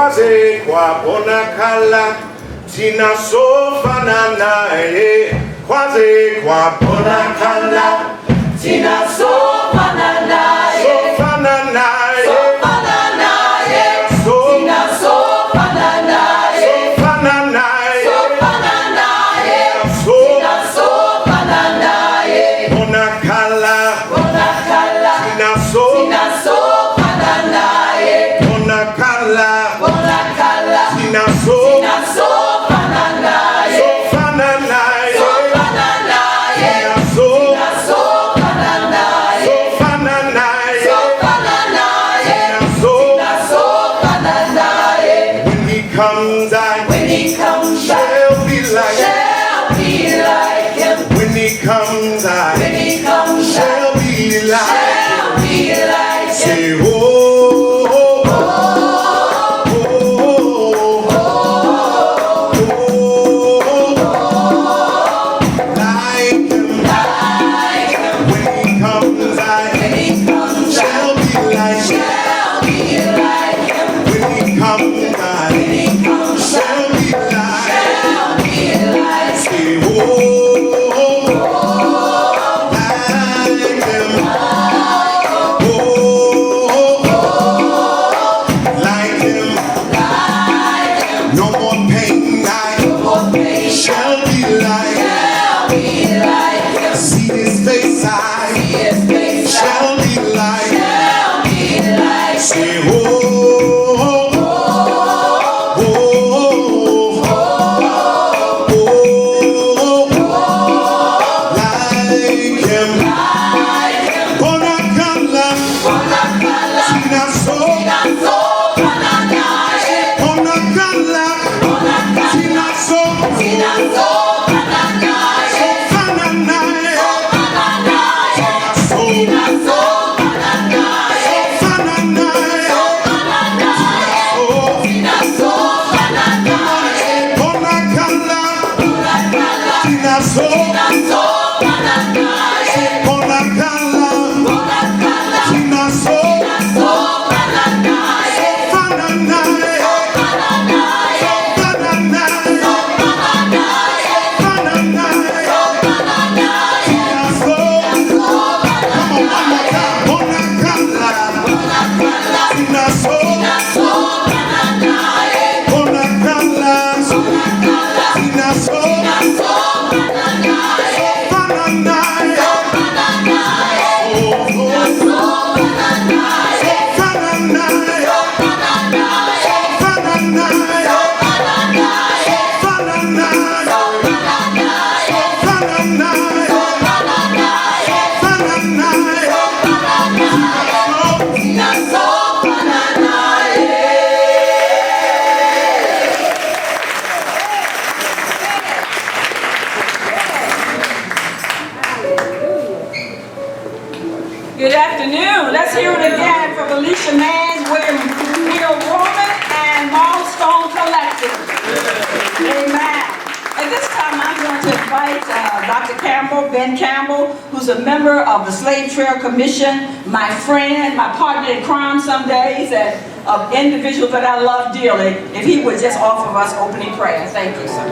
Kwaze kwa bonakala tina sofana nae. Kwaze kwa bonakala tina sofana nae. Sofana nae. Sofana nae. Tina sofana nae. Sofana nae. Sofana nae. Tina sofana nae. Bonakala. Bonakala. Tina sofana nae. Bonakala. Bonakala. Tina sofana nae. Sofana nae. Sofana nae. Tina sofana nae. Sofana nae. Sofana nae. Tina sofana nae. When he comes, shall be like him. When he comes, shall be like him. Say, oh, oh, oh, like him. When he comes, shall be like him. When he comes, shall be like him. Say, oh, like him. Like him. No more pain, shall be like him. See his face, shall be like him. Say, oh, oh, oh, like him. Bonakala, tina sofana nae. Bonakala, tina sofana nae. Sofana nae. Sofana nae. Bonakala, tina sofana nae. Bonakala, tina sofana nae. Sofana nae. Sofana nae. Sofana nae. Tina sofana. Come on, one more time. Bonakala, tina sofana nae. Bonakala, tina sofana nae. Sofana nae. Oh, oh. Sofana nae. Sofana nae. Sofana nae. Sofana nae. Good afternoon. Let's hear it again for Felicia Mann, William Neal Roman, and Milestone Collective. Amen. At this time, I'm going to invite Dr. Campbell, Ben Campbell, who's a member of the Slave Trail Commission, my friend, my partner in crime some days, and an individual that I love dearly. If he would just offer us opening prayer. Thank you, sir.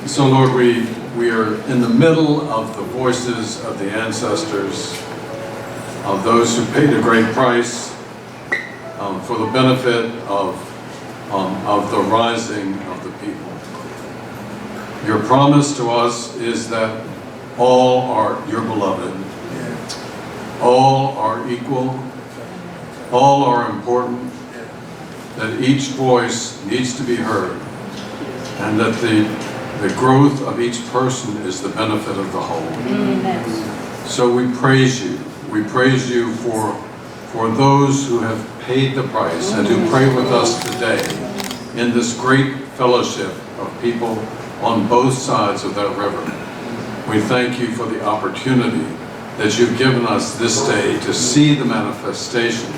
So Lord, we are in the middle of the voices of the ancestors, of those who paid a great price for the benefit of the rising of the people. Your promise to us is that all are your beloved, all are equal, all are important, that each voice needs to be heard, and that the growth of each person is the benefit of the whole. Amen. So we praise you. We praise you for those who have paid the price and who pray with us today in this great fellowship of people on both sides of that river. We thank you for the opportunity that you've given us this day to see the manifestation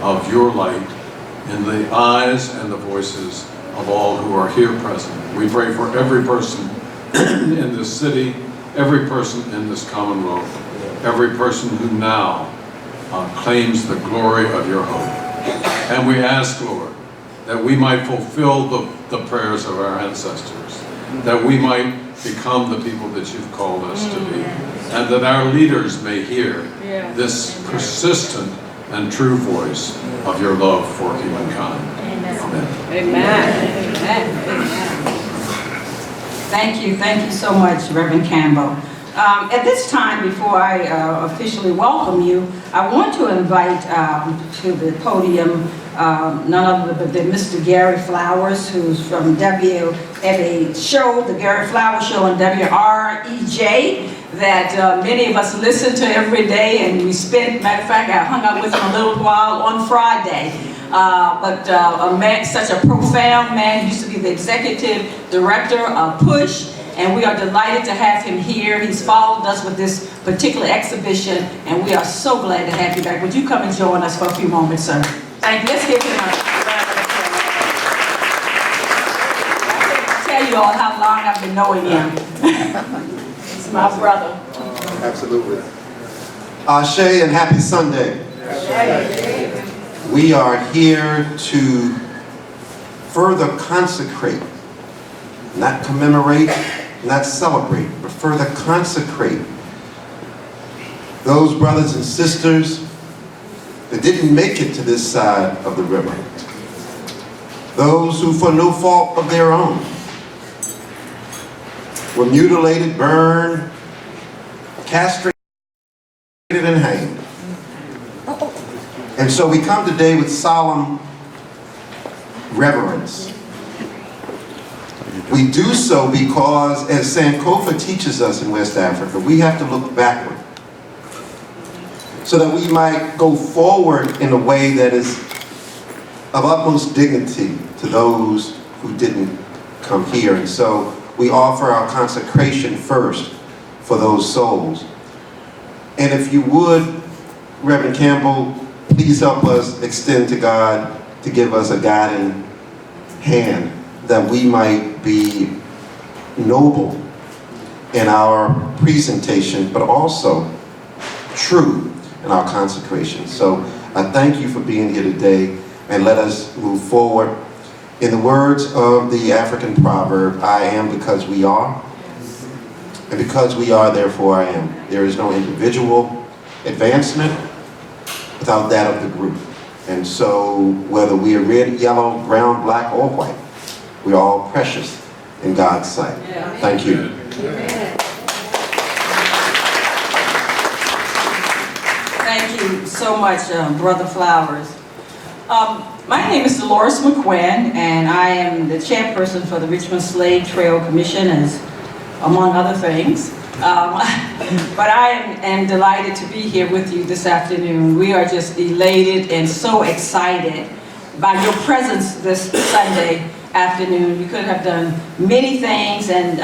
of your light in the eyes and the voices of all who are here present. We pray for every person in this city, every person in this Commonwealth, every person who now claims the glory of your hope. And we ask, Lord, that we might fulfill the prayers of our ancestors, that we might become the people that you've called us to be, and that our leaders may hear this persistent and true voice of your love for humankind. Amen. Amen. Amen. Thank you so much, Reverend Campbell. At this time, before I officially welcome you, I want to invite to the podium none other than Mr. Gary Flowers, who's from a show, the Gary Flowers Show on WREJ, that many of us listen to every day, and we spent, matter of fact, I hung out with him a little while on Friday. But a man, such a profound man, used to be the executive director of PUSH, and we are delighted to have him here. He's followed us with this particular exhibition, and we are so glad to have you back. Would you come and join us for a few moments, sir? Thank you. Let's give him a round of applause. I can't tell you all how long I've been knowing him. He's my brother. Absolutely. Ashe and happy Sunday. We are here to further consecrate, not commemorate, not celebrate, but further consecrate those brothers and sisters that didn't make it to this side of the river. Those who, for no fault of their own, were mutilated, burned, castrated, and hanged. And so we come today with solemn reverence. We do so because, as Sankofa teaches us in West Africa, we have to look backward so that we might go forward in a way that is of utmost dignity to those who didn't come here. And so we offer our consecration first for those souls. And if you would, Reverend Campbell, please help us extend to God to give us a guiding hand, that we might be noble in our presentation, but also true in our consecration. So I thank you for being here today, and let us move forward. In the words of the African proverb, I am because we are, and because we are, therefore I am. There is no individual advancement without that of the group. And so whether we are red, yellow, brown, black, or white, we're all precious in God's sight. Thank you. Amen. Thank you so much, Brother Flowers. My name is Dolores McQuinn, and I am the chairperson for the Richmond Slave Trail Commission, as among other things. But I am delighted to be here with you this afternoon. We are just elated and so excited by your presence this Sunday afternoon. You could have done many things, and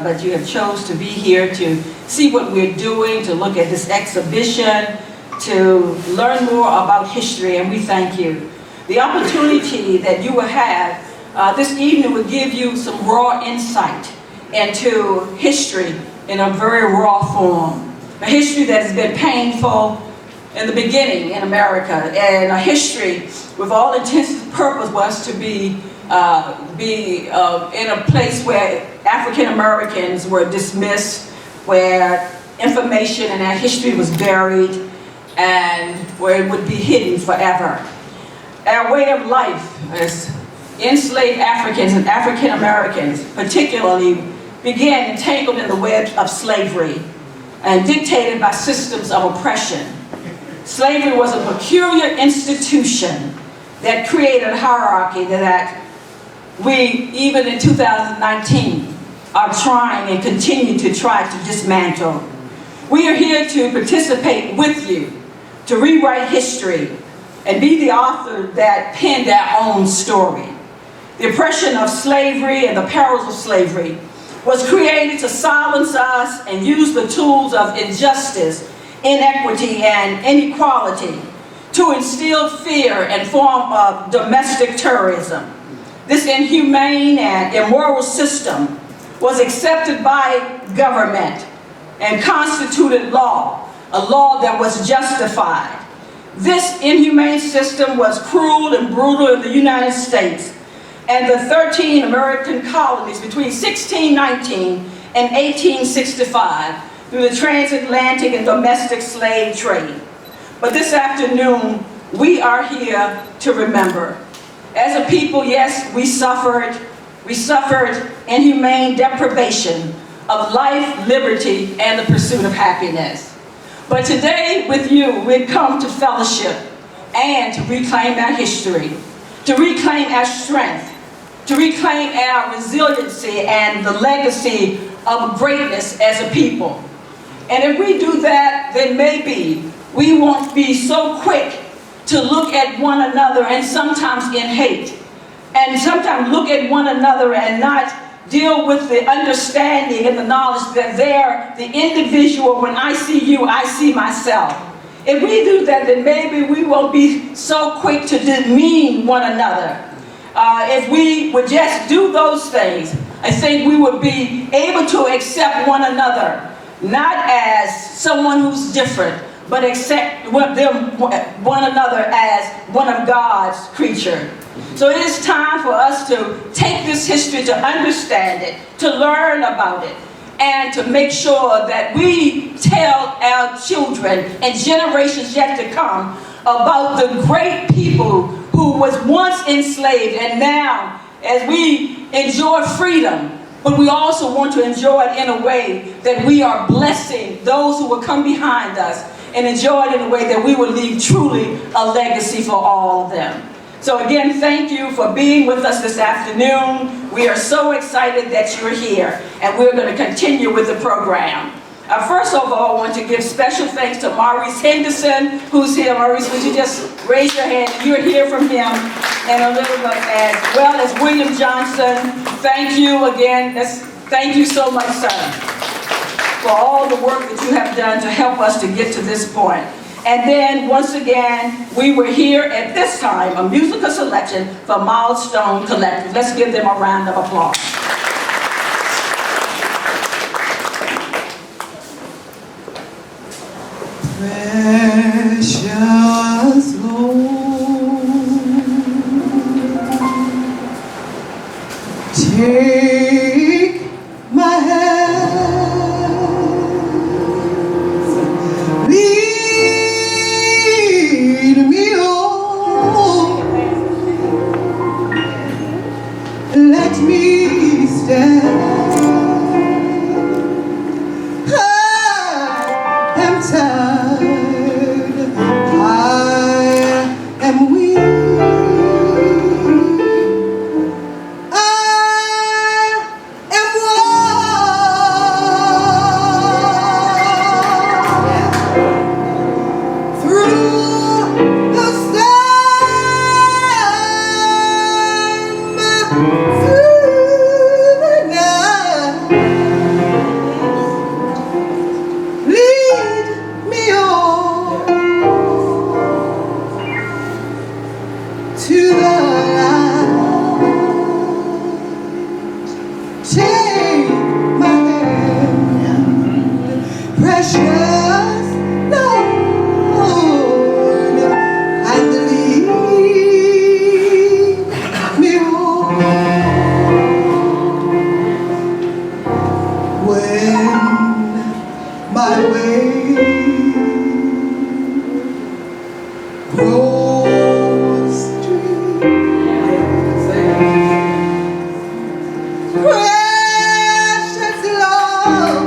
but you have chose to be here to see what we're doing, to look at this exhibition, to learn more about history, and we thank you. The opportunity that you will have this evening will give you some raw insight into history in a very raw form. A history that has been painful in the beginning in America, and a history with all intents and purpose was to be in a place where African Americans were dismissed, where information in our history was buried, and where it would be hidden forever. Our way of life as enslaved Africans and African Americans particularly began entangled in the web of slavery and dictated by systems of oppression. Slavery was a peculiar institution that created a hierarchy that we, even in 2019, are trying and continue to try to dismantle. We are here to participate with you, to rewrite history, and be the author that penned our own story. The oppression of slavery and the perils of slavery was created to silence us and use the tools of injustice, inequity, and inequality to instill fear and form of domestic terrorism. This inhumane and immoral system was accepted by government and constituted law, a law that was justified This inhumane system was cruel and brutal in the United States and the 13 American colonies between 1619 and 1865 through the transatlantic and domestic slave trade. But this afternoon, we are here to remember. As a people, yes, we suffered inhumane deprivation of life, liberty, and the pursuit of happiness. But today, with you, we've come to fellowship and to reclaim our history, to reclaim our strength, to reclaim our resiliency and the legacy of greatness as a people. And if we do that, then maybe we won't be so quick to look at one another and sometimes in hate, and sometimes look at one another and not deal with the understanding and the knowledge that they're the individual. When I see you, I see myself. If we do that, then maybe we won't be so quick to demean one another. If we would just do those things, I think we would be able to accept one another, not as someone who's different, but accept one another as one of God's creature. So it is time for us to take this history, to understand it, to learn about it, and to make sure that we tell our children and generations yet to come about the great people who was once enslaved, and now, as we enjoy freedom, but we also want to enjoy it in a way that we are blessing those who will come behind us, and enjoy it in a way that we will leave truly a legacy for all of them. So again, thank you for being with us this afternoon. We are so excited that you're here, and we're going to continue with the program. First of all, I want to give special thanks to Maurice Henderson, who's here. Maurice, would you just raise your hand? You'll hear from him in a little bit, as well as William Johnson. Thank you again. Thank you so much, sir, for all the work that you have done to help us to get to this point. And then, once again, we were here at this time, a musical selection from Milestone Collective. Let's give them a round of applause. Precious Lord, take my hand, lead me on, let me stand. I am tired, I am weak, I am worn through the storm, through the night. Lead me on to the light. Take my hand, precious Lord, and lead me on. When my way grows dreary, precious Lord,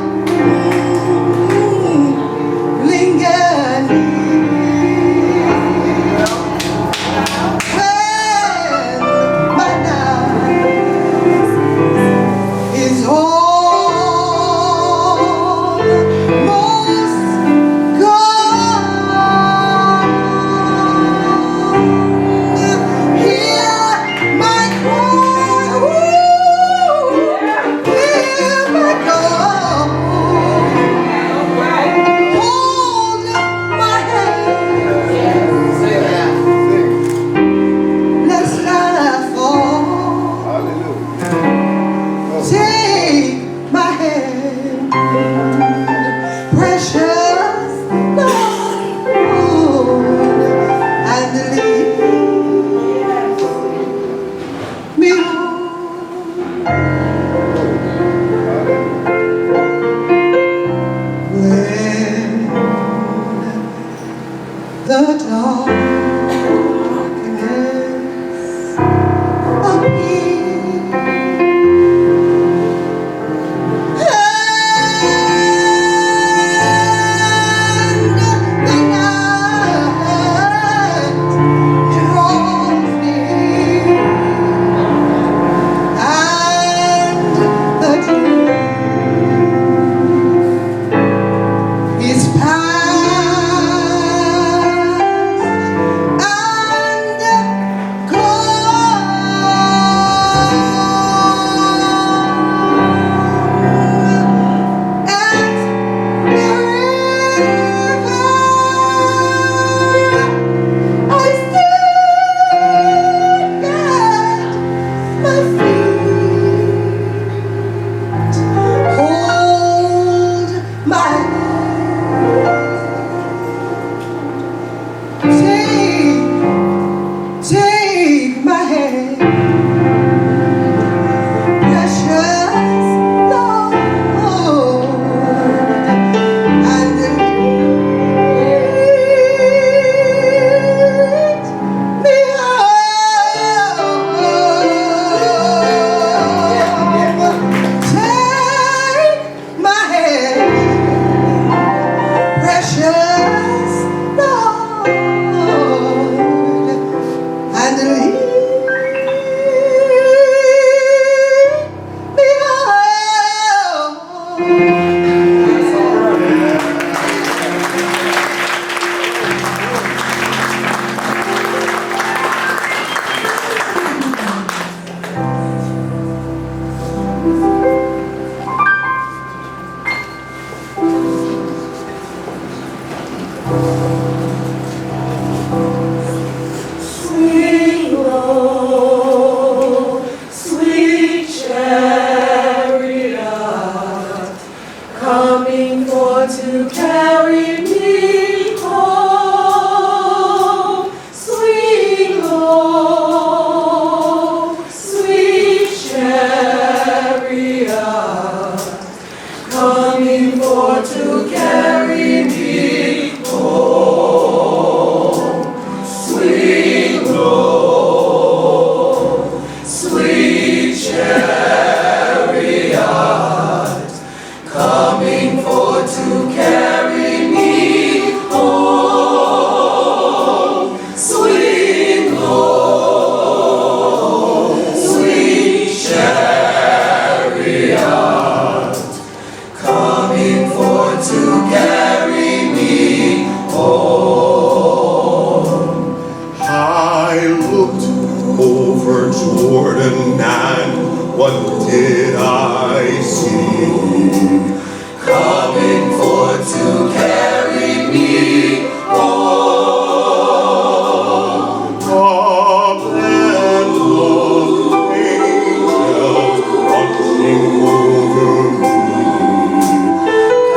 Jordan, and what did I see? Coming for to carry me home. Up and lo, angels watching over me.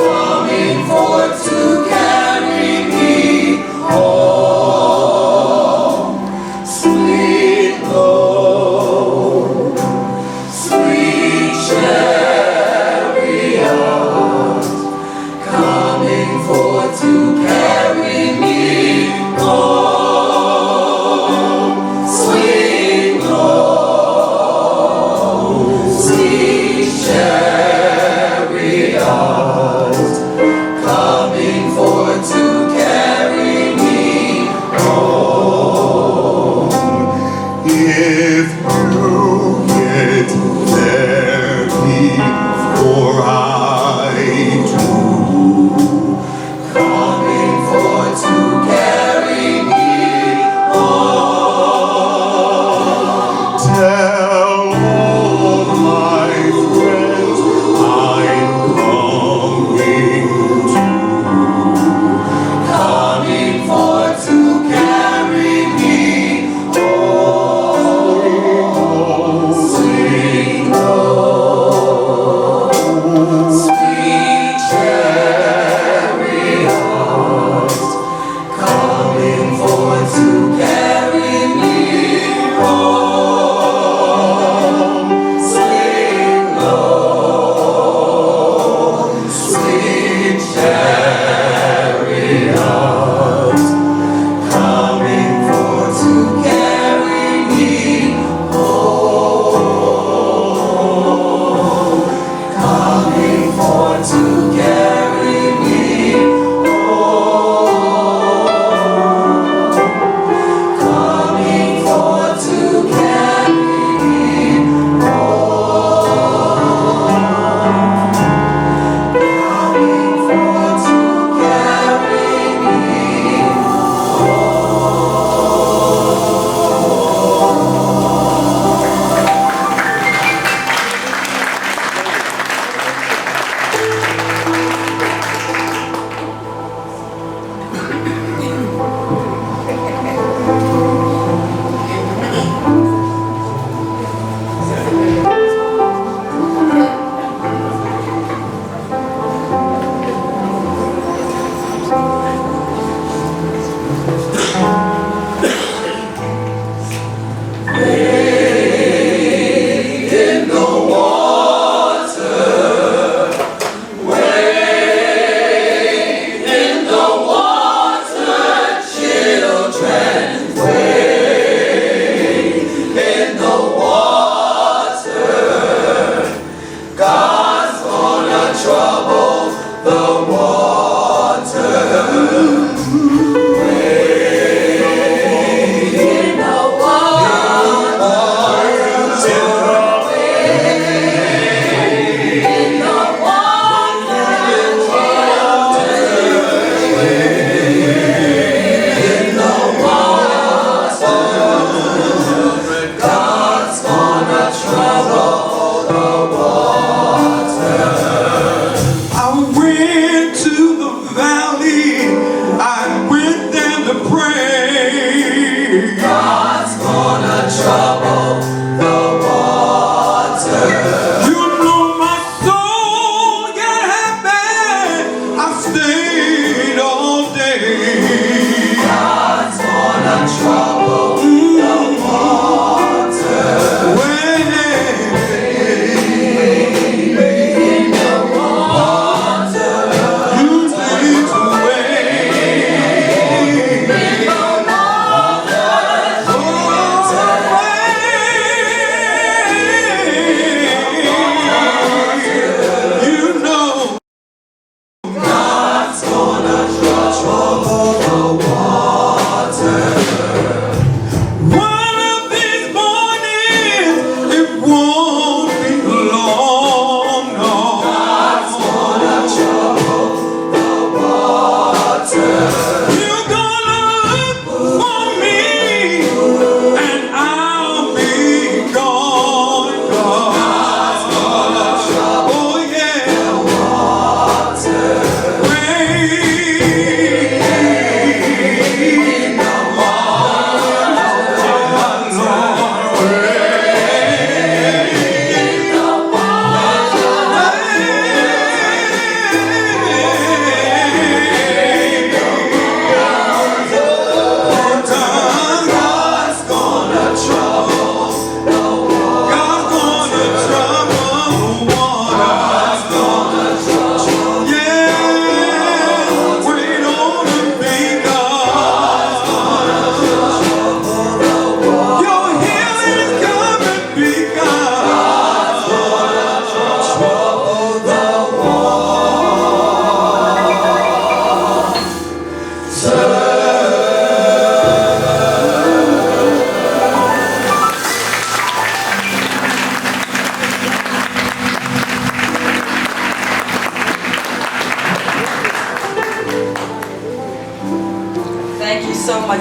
Coming for to carry me home. Sweet Lord, sweet chariot, coming for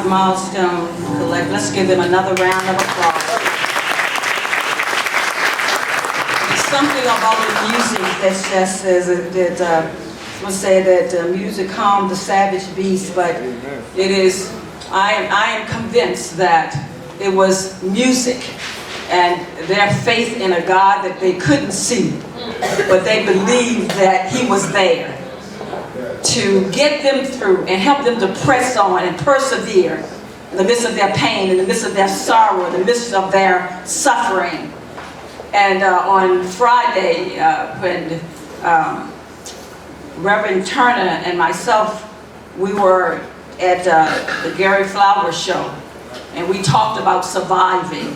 Milestone Collect. Let's give them another round of applause. There's something about the music that just says that will say that music calmed the savage beast, but it is, I am convinced that it was music and their faith in a God that they couldn't see, but they believed that He was there to get them through and help them to press on and persevere in the midst of their pain, in the midst of their sorrow, in the midst of their suffering. And on Friday, when Reverend Turner and myself, we were at the Gary Flowers show, and we talked about surviving.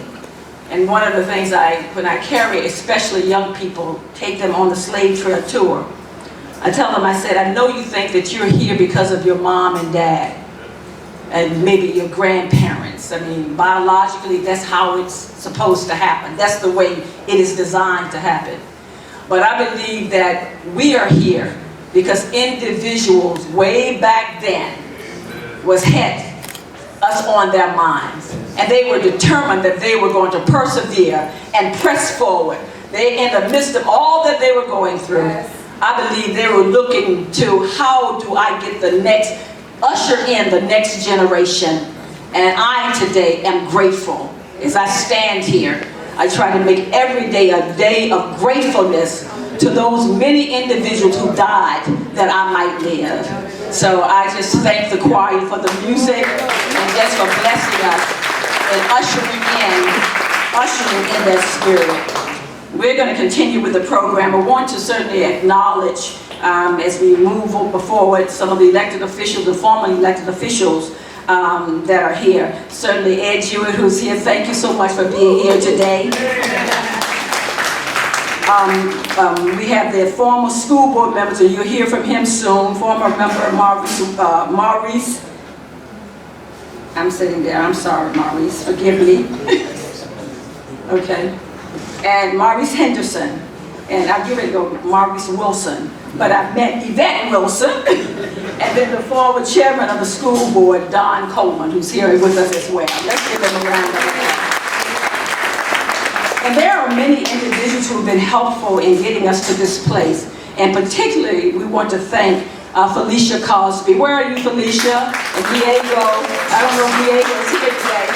And one of the things when I carry, especially young people, take them on the slave trade tour, I tell them, I said, I know you think that you're here because of your mom and dad, and maybe your grandparents. I mean, biologically, that's how it's supposed to happen. That's the way it is designed to happen. But I believe that we are here because individuals way back then had us on their minds. And they were determined that they were going to persevere and press forward. They, in the midst of all that they were going through, I believe they were looking to how do I get the next, usher in the next generation. And I today am grateful as I stand here. I try to make every day a day of gratefulness to those many individuals who died that I might live. So I just thank the choir for the music and just for blessing us and ushering in that spirit. We're going to continue with the program. I want to certainly acknowledge, as we move forward, some of the elected officials, the former elected officials that are here. Certainly Ed Hewitt, who's here, thank you so much for being here today. We have the former school board members, and you'll hear from him soon. Former member Maurice. I'm sitting there, I'm sorry, Maurice, forgive me. Okay. And Maurice Henderson, and I'll give it to Maurice Wilson, but I met Yvette Wilson, and then the former chairman of the school board, Don Coleman, who's here with us as well. Let's give them a round of applause. And there are many individuals who have been helpful in getting us to this place, and particularly we want to thank Felicia Cosby. Where are you, Felicia? And Diego. I don't know if Diego is here today.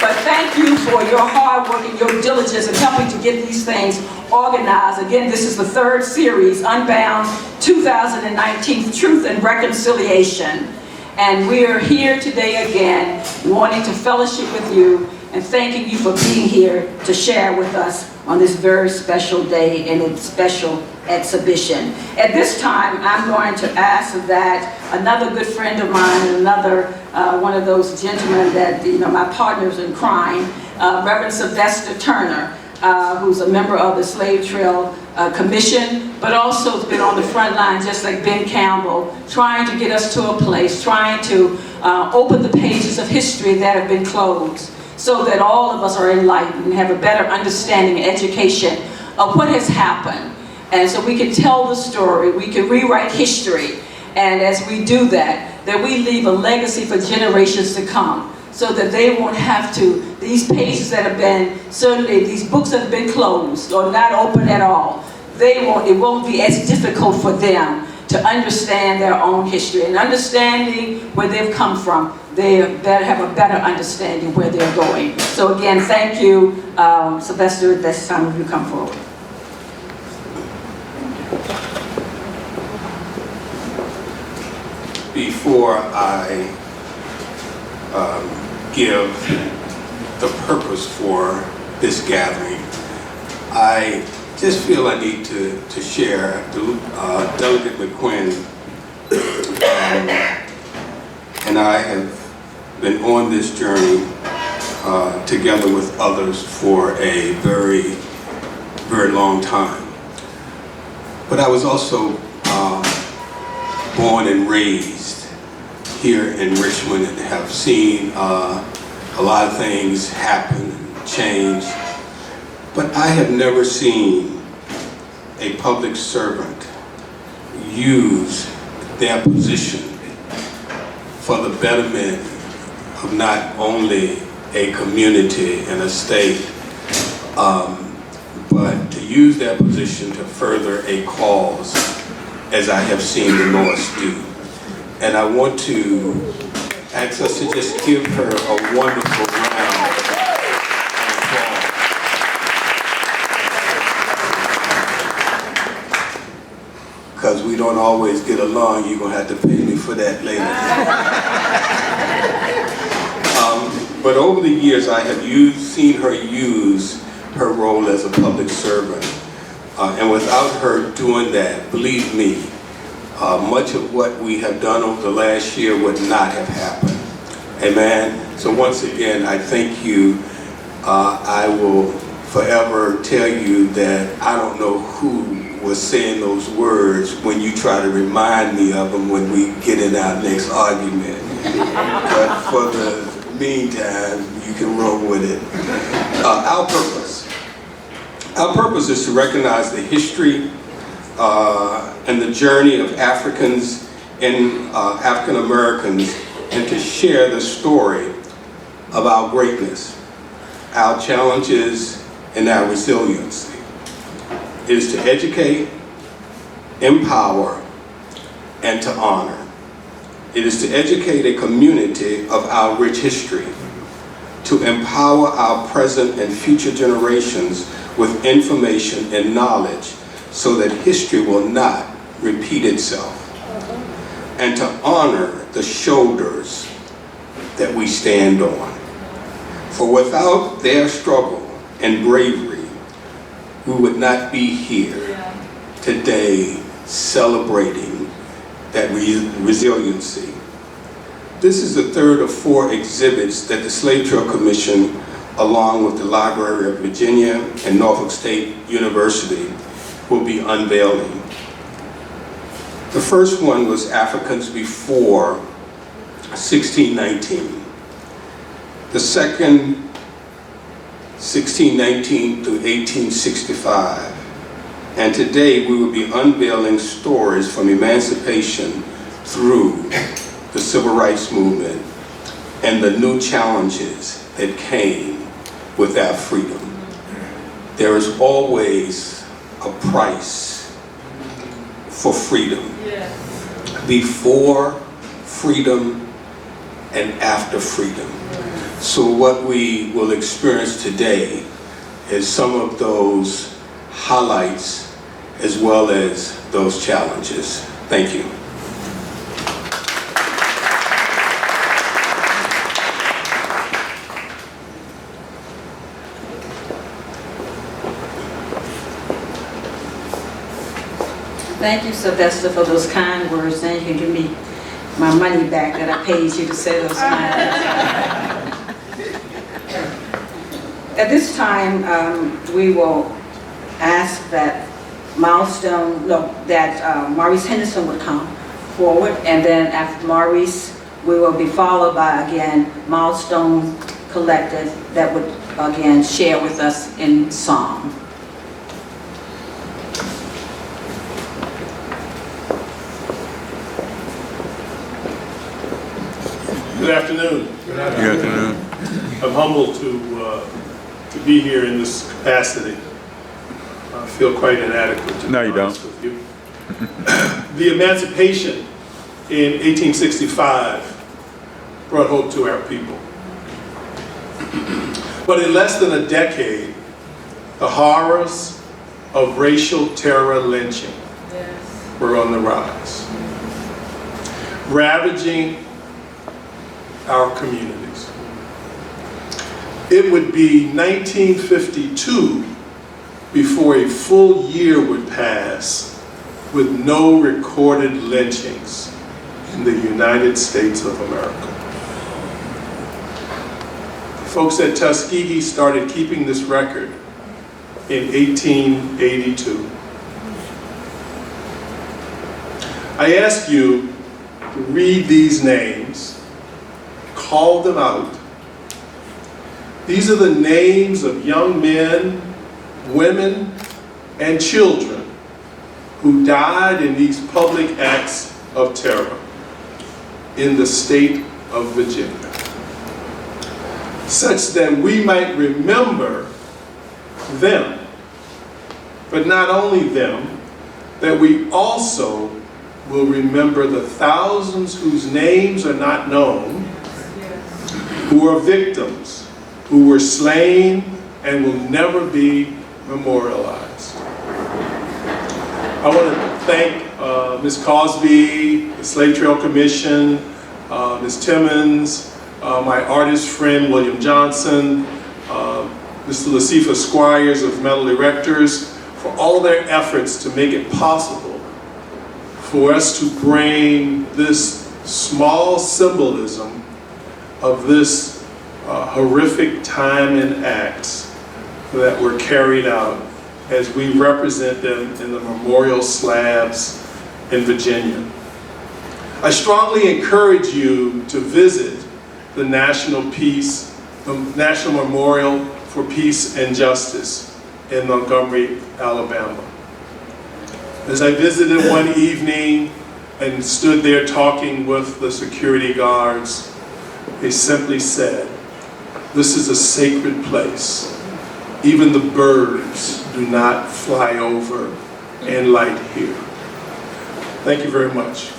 But thank you for your hard work and your diligence in helping to get these things organized. Again, this is the third series, Unbound 2019, Truth and Reconciliation. And we are here today again, wanting to fellowship with you and thanking you for being here to share with us on this very special day and a special exhibition. At this time, I'm going to ask that another good friend of mine, and another one of those gentlemen that, my partners in crime, Reverend Sylvester Turner, who's a member of the Slave Trail Commission, but also has been on the front line, just like Ben Campbell, trying to get us to a place, trying to open the pages of history that have been closed, so that all of us are enlightened and have a better understanding and education of what has happened. And so we can tell the story, we can rewrite history, and as we do that, that we leave a legacy for generations to come, so that they won't have to, these pages that have been, certainly these books that have been closed or not open at all, it won't be as difficult for them to understand their own history. And understanding where they've come from, they better have a better understanding where they're going. So again, thank you, Sylvester, at this time if you come forward. Before I give the purpose for this gathering, I just feel I need to share. Delegate McQuinn and I have been on this journey together with others for a very, very long time. But I was also born and raised here in Richmond and have seen a lot of things happen and change. But I have never seen a public servant use their position for the betterment of not only a community and a state, but to use that position to further a cause, as I have seen the Norse do. And I want to ask us to just give her a wonderful round of applause. Because we don't always get along, you're going to have to pay me for that later. But over the years, I have seen her use her role as a public servant. And without her doing that, believe me, much of what we have done over the last year would not have happened. Amen. So once again, I thank you. I will forever tell you that I don't know who was saying those words when you try to remind me of them when we get in our next argument. But for the meantime, you can roll with it. Our purpose. Our purpose is to recognize the history and the journey of Africans and African Americans, and to share the story of our greatness, our challenges, and our resiliency. It is to educate, empower, and to honor. It is to educate a community of our rich history, to empower our present and future generations with information and knowledge so that history will not repeat itself, and to honor the shoulders that we stand on. For without their struggle and bravery, we would not be here today celebrating that resiliency. This is the third of 4 exhibits that the Slave Trail Commission, along with the Library of Virginia and Norfolk State University, will be unveiling. The first one was Africans Before 1619. The second, 1619 through 1865. And today we will be unveiling stories from emancipation through the Civil Rights Movement and the new challenges that came with our freedom. There is always a price for freedom. Before freedom and after freedom. So what we will experience today is some of those highlights as well as those challenges. Thank you. Thank you, Sylvester, for those kind words. Then you can give me my money back that I paid you to say those kind words. At this time, we will ask that Maurice Henderson would come forward, and then after Maurice, we will be followed by, again, Milestone Collective that would, again, share with us in song. Good afternoon. Good afternoon. I'm humbled to be here in this capacity. I feel quite inadequate to be honest with you. The emancipation in 1865 brought hope to our people. But in less than a decade, the horrors of racial terror lynching were on the rise, ravaging our communities. It would be 1952 before a full year would pass with no recorded lynchings in the United States of America. Folks at Tuskegee started keeping this record in 1882. I ask you to read these names, call them out. These are the names of young men, women, and children who died in these public acts of terror in the state of Virginia. such that we might remember them. But not only them, that we also will remember the thousands whose names are not known, who are victims, who were slain and will never be memorialized. I want to thank Ms. Cosby, the Slave Trail Commission, Ms. Timmons, my artist friend William Johnson, Mr. Lacifa Squires of Metal Erectors, for all their efforts to make it possible for us to bring this small symbolism of this horrific time and acts that were carried out as we represent them in the memorial slabs in Virginia. I strongly encourage you to visit the National Memorial for Peace and Justice in Montgomery, Alabama. As I visited one evening and stood there talking with the security guards, they simply said, "This is a sacred place. Even the birds do not fly over and light here." Thank you very much.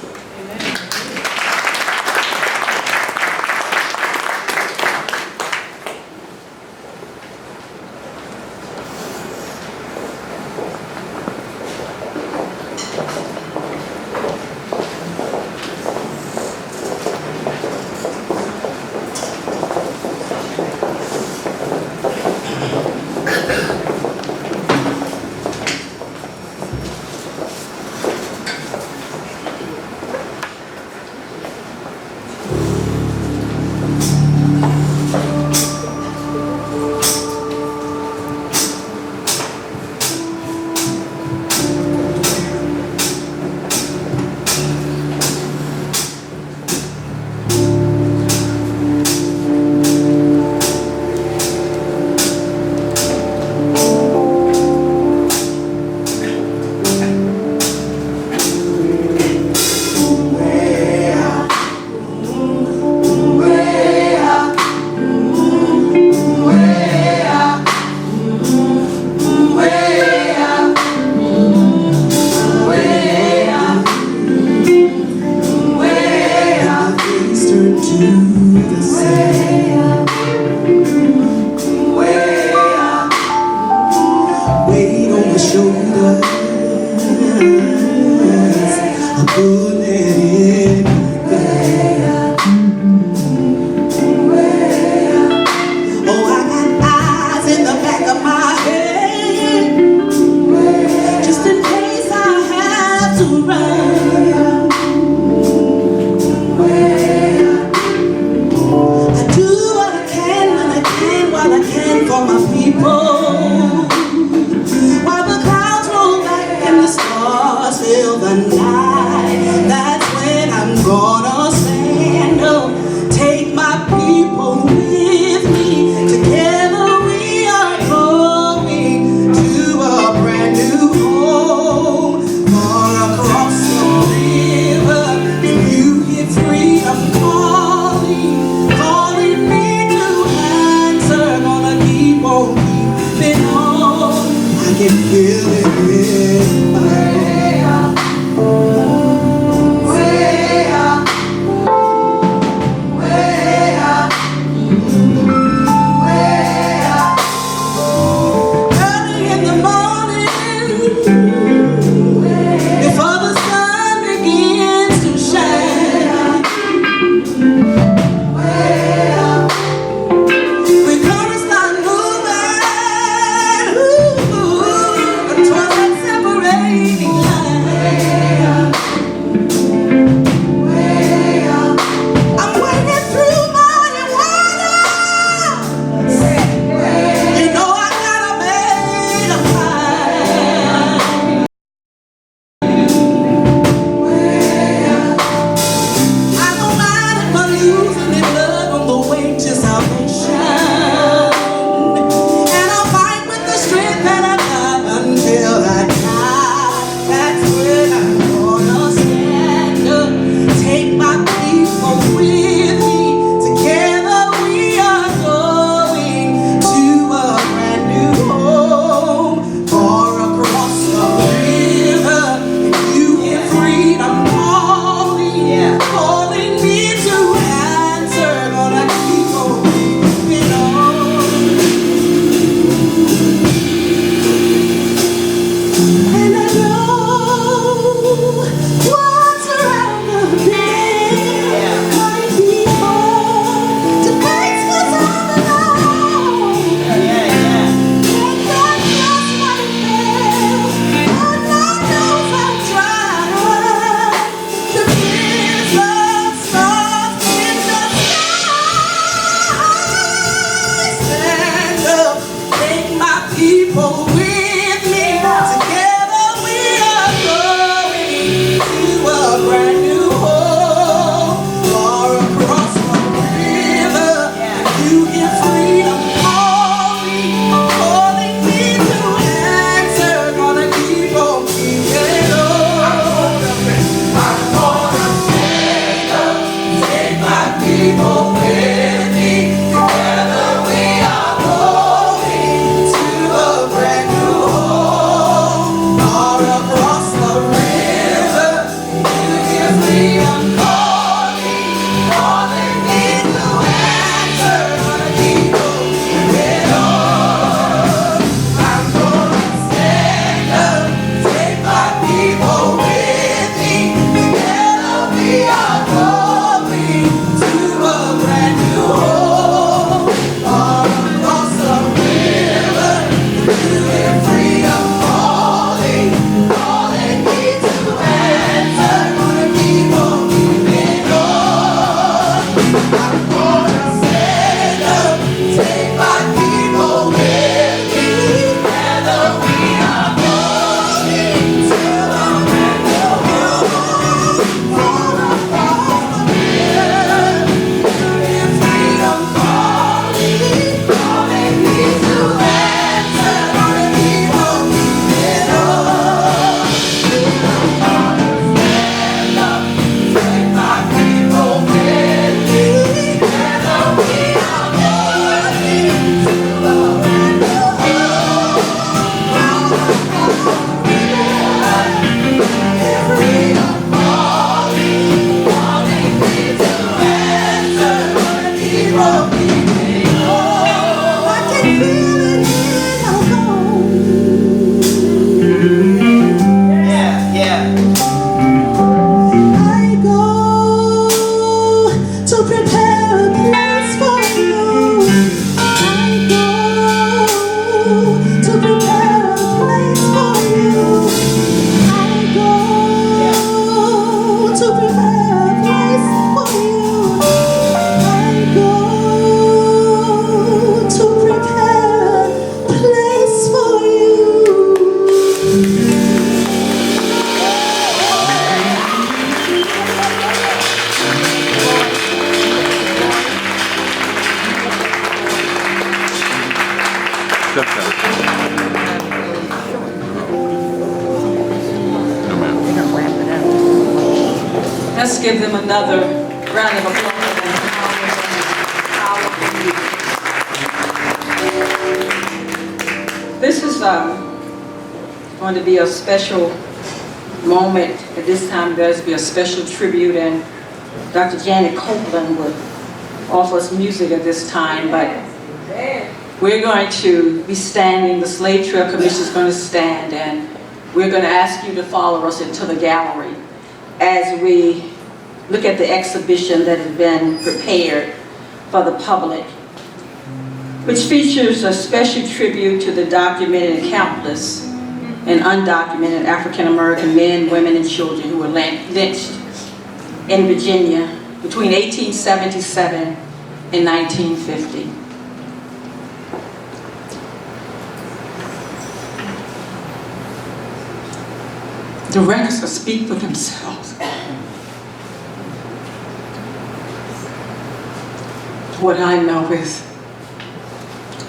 give them another round of applause. This is going to be a special moment. At this time, there's be a special tribute, and Dr. Janet Copeland would offer us music at this time, but we're going to be standing. The Slave Trail Commission is going to stand, and we're going to ask you to follow us into the gallery as we look at the exhibition that has been prepared for the public, which features a special tribute to the documented and countless and undocumented African American men, women, and children who were lynched in Virginia between 1877 and 1950. The records will speak for themselves. What I know is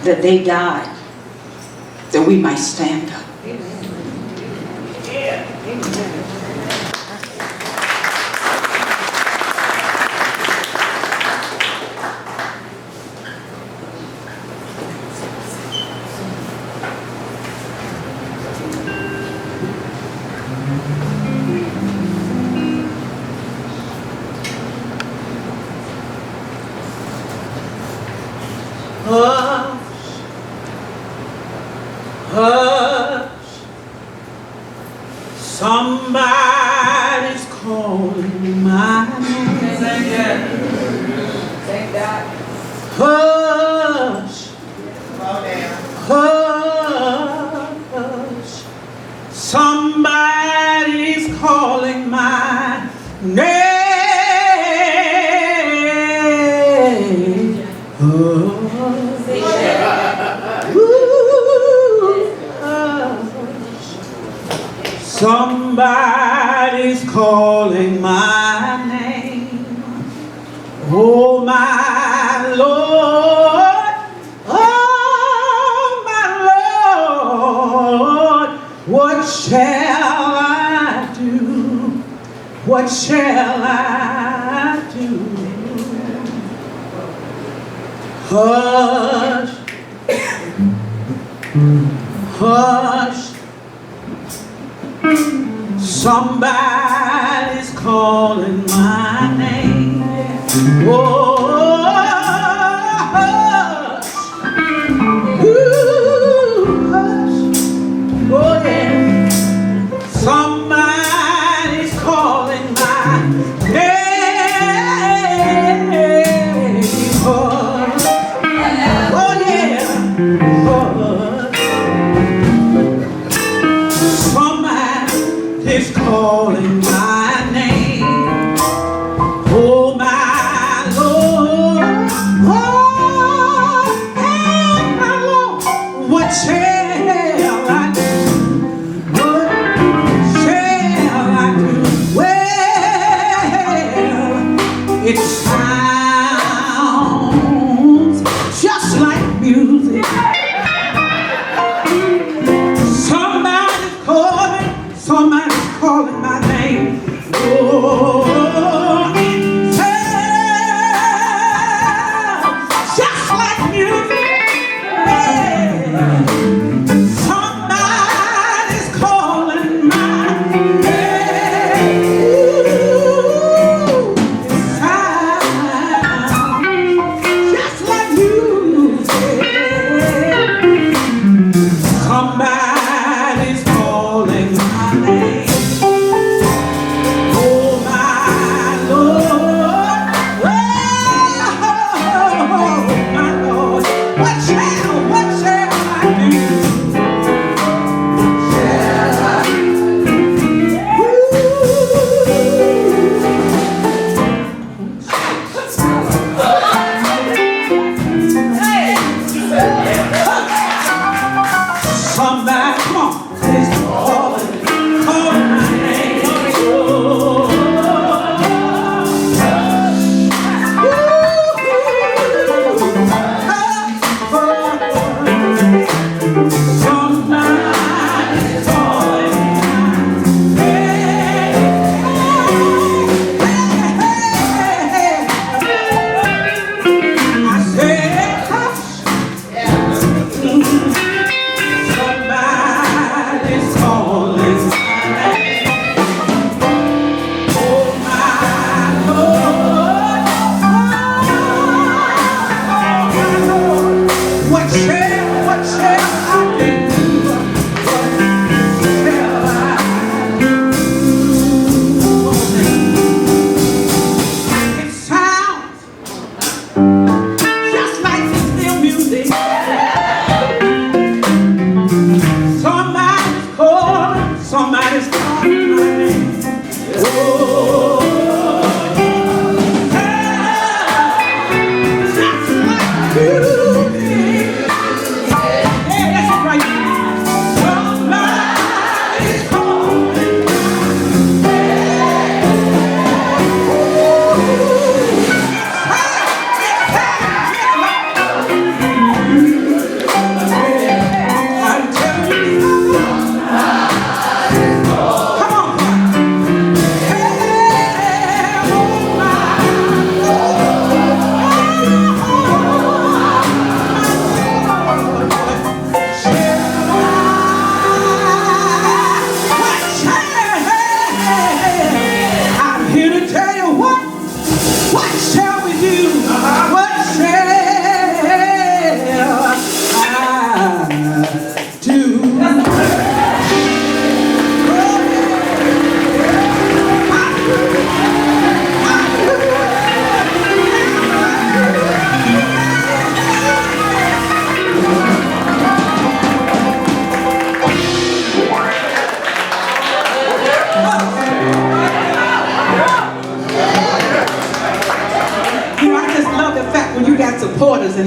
that they died that we might stand up. Hush, somebody's calling my name. Hush, hush, somebody's calling my name. Somebody's calling my name. Oh my Lord, oh my Lord, what shall I do? What shall I do? Hush, hush, somebody's calling my name. Oh, hush, ooh, hush, oh yeah, somebody's calling my name. Oh yeah, somebody's calling my name. Oh my Lord, oh my Lord, what shall I do? What shall I do? Well, it sounds just like music. Somebody's calling my name.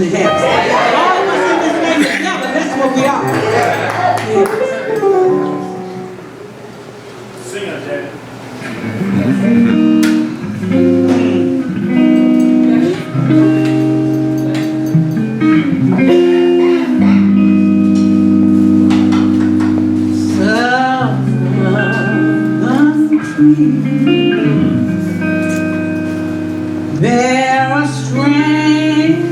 in the house. All of us in this thing together, that's what we are. Yes. Sing it, Daddy. There are strange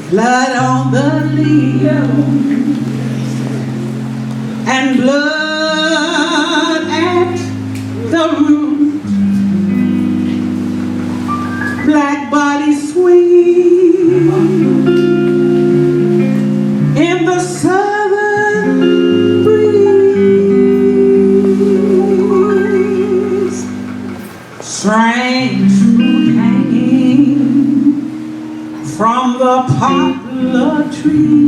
blood on the leaves and blood at the root. Black bodies swing in the southern breeze. Strange fruit hanging from the poplar tree.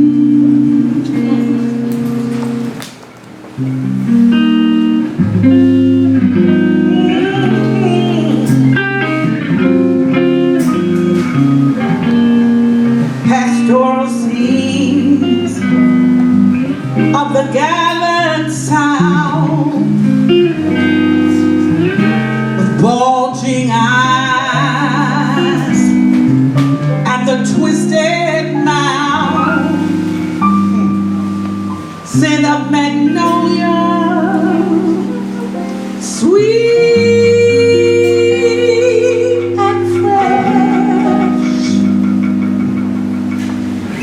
Pastoral scenes of the gathered sound, with bulging eyes and the twisted mouth, scent of magnolia, sweet and fresh.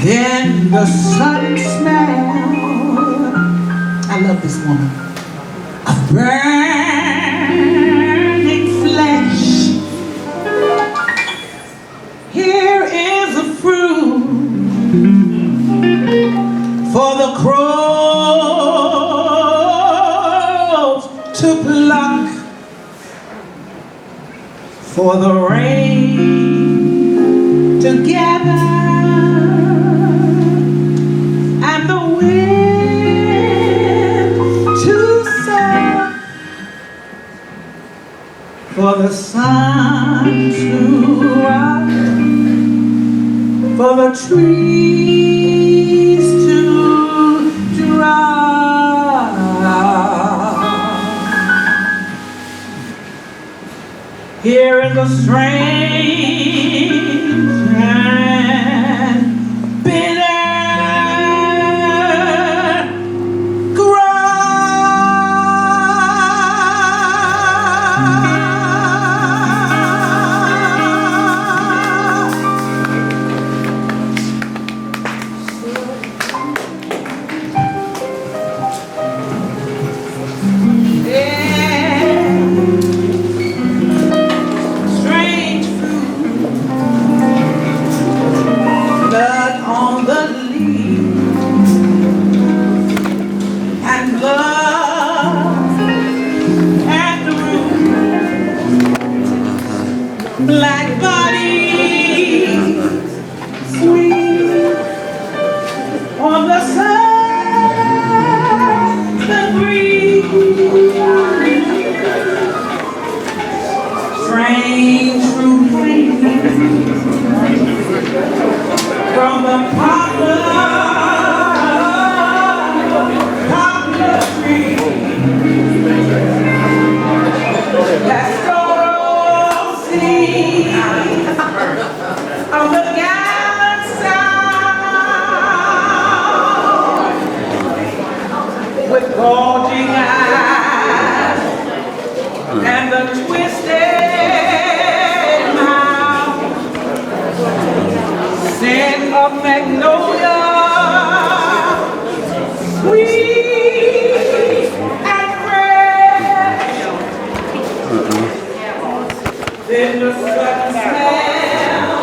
Then the sudden smell, I love this woman, of burning flesh. Here is a fruit for the crows to pluck, for the rain to gather, and the wind to sow, for the sun to rise, for the trees to dry. Here is a strange and bitter strange fruit, blood on the leaf and blood at the root. Black body sweet on the southern breeze. Strange fruit hanging from the poplar tree. Pastoral scene of the gathered sound, with bulging eyes and the twisted mouth, scent of magnolia, sweet and fresh. Then the sudden smell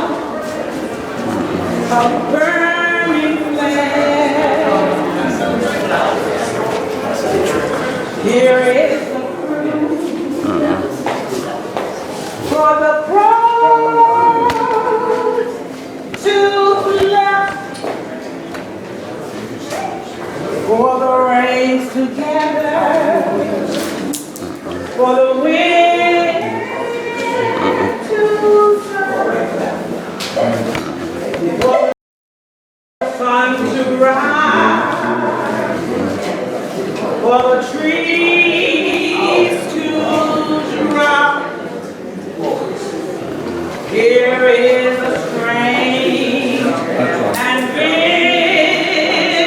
of burning flesh. Here is the fruit for the crows to pluck, for the rains to gather, for the wind sun to rise, for the trees to drop. Here is a strange and bitter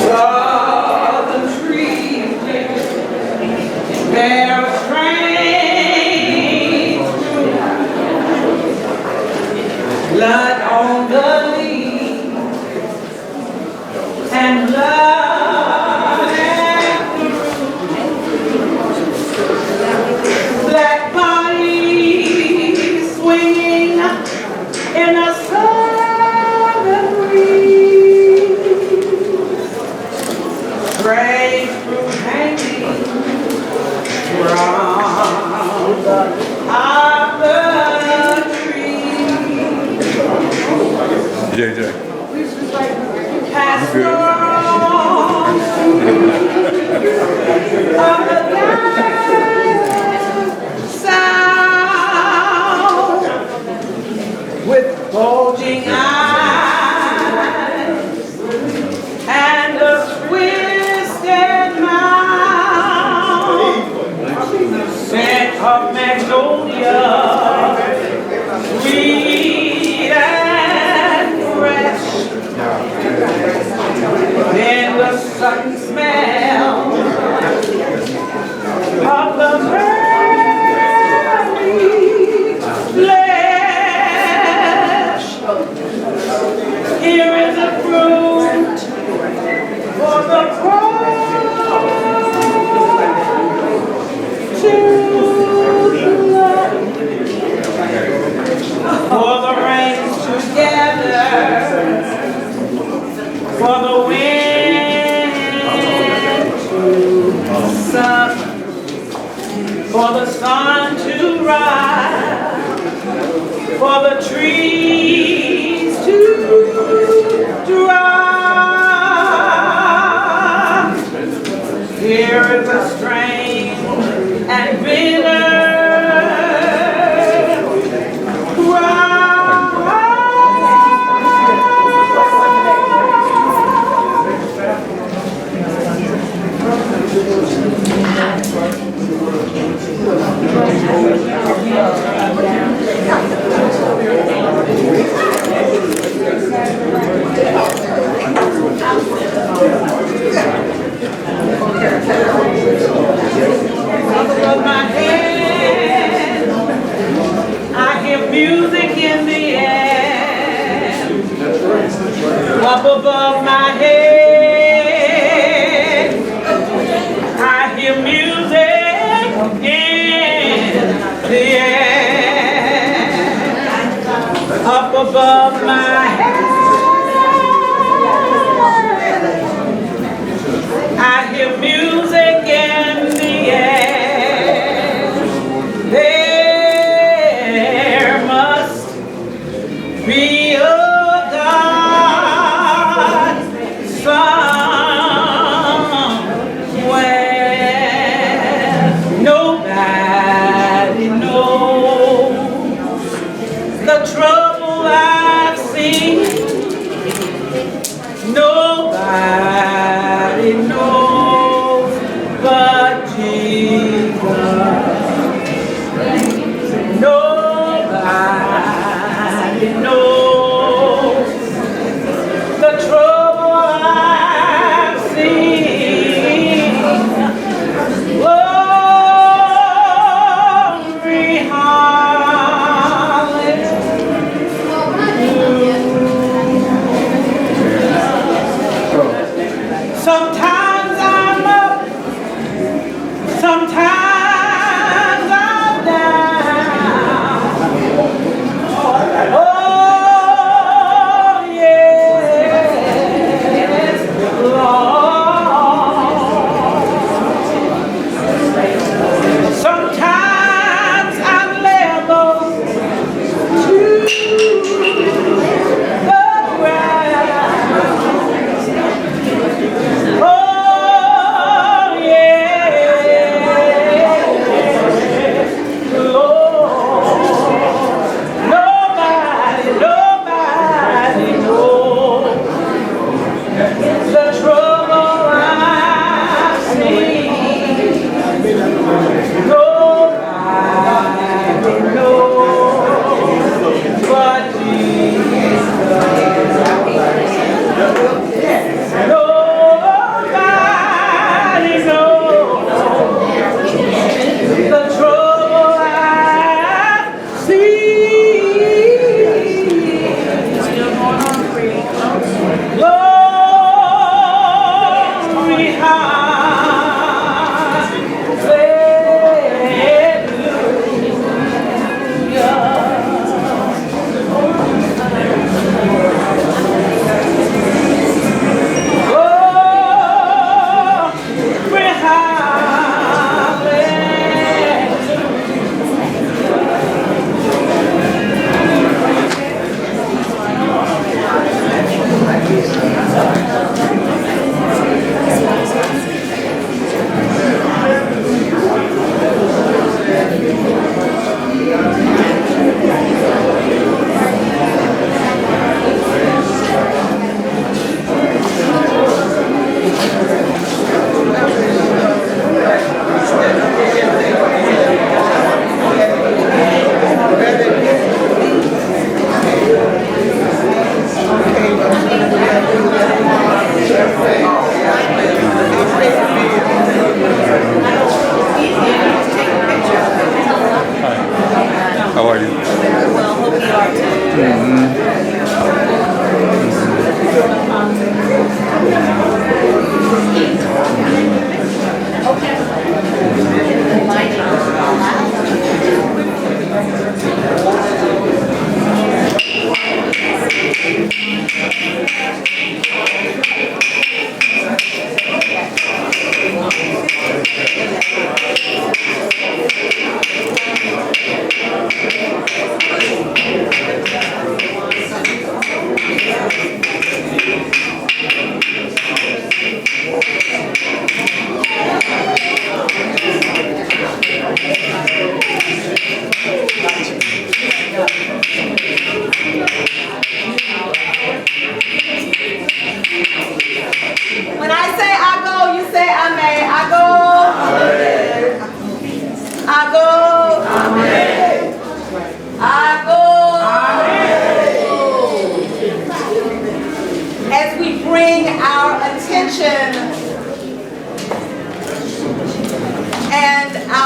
southern trees bear a strange blood on the leaves and blood and black bodies swinging in a southern breeze. Strange fruit hanging from the other tree. JJ. Pass on of the south with bulging eyes and a twisted mouth, scent of magnolia, sweet and fresh. Then the sudden smell of the very flesh. Here is a fruit for the crow to love, for the rains to gather, for the wind to suck, for the sun to rise, for the trees to drop. Here is a strange and bitter above my head, I hear music in the air. Up above my head, I hear music in the air. Up above my head, I hear music in the air. There must be a God somewhere. Nobody knows the trouble I've seen. Nobody knows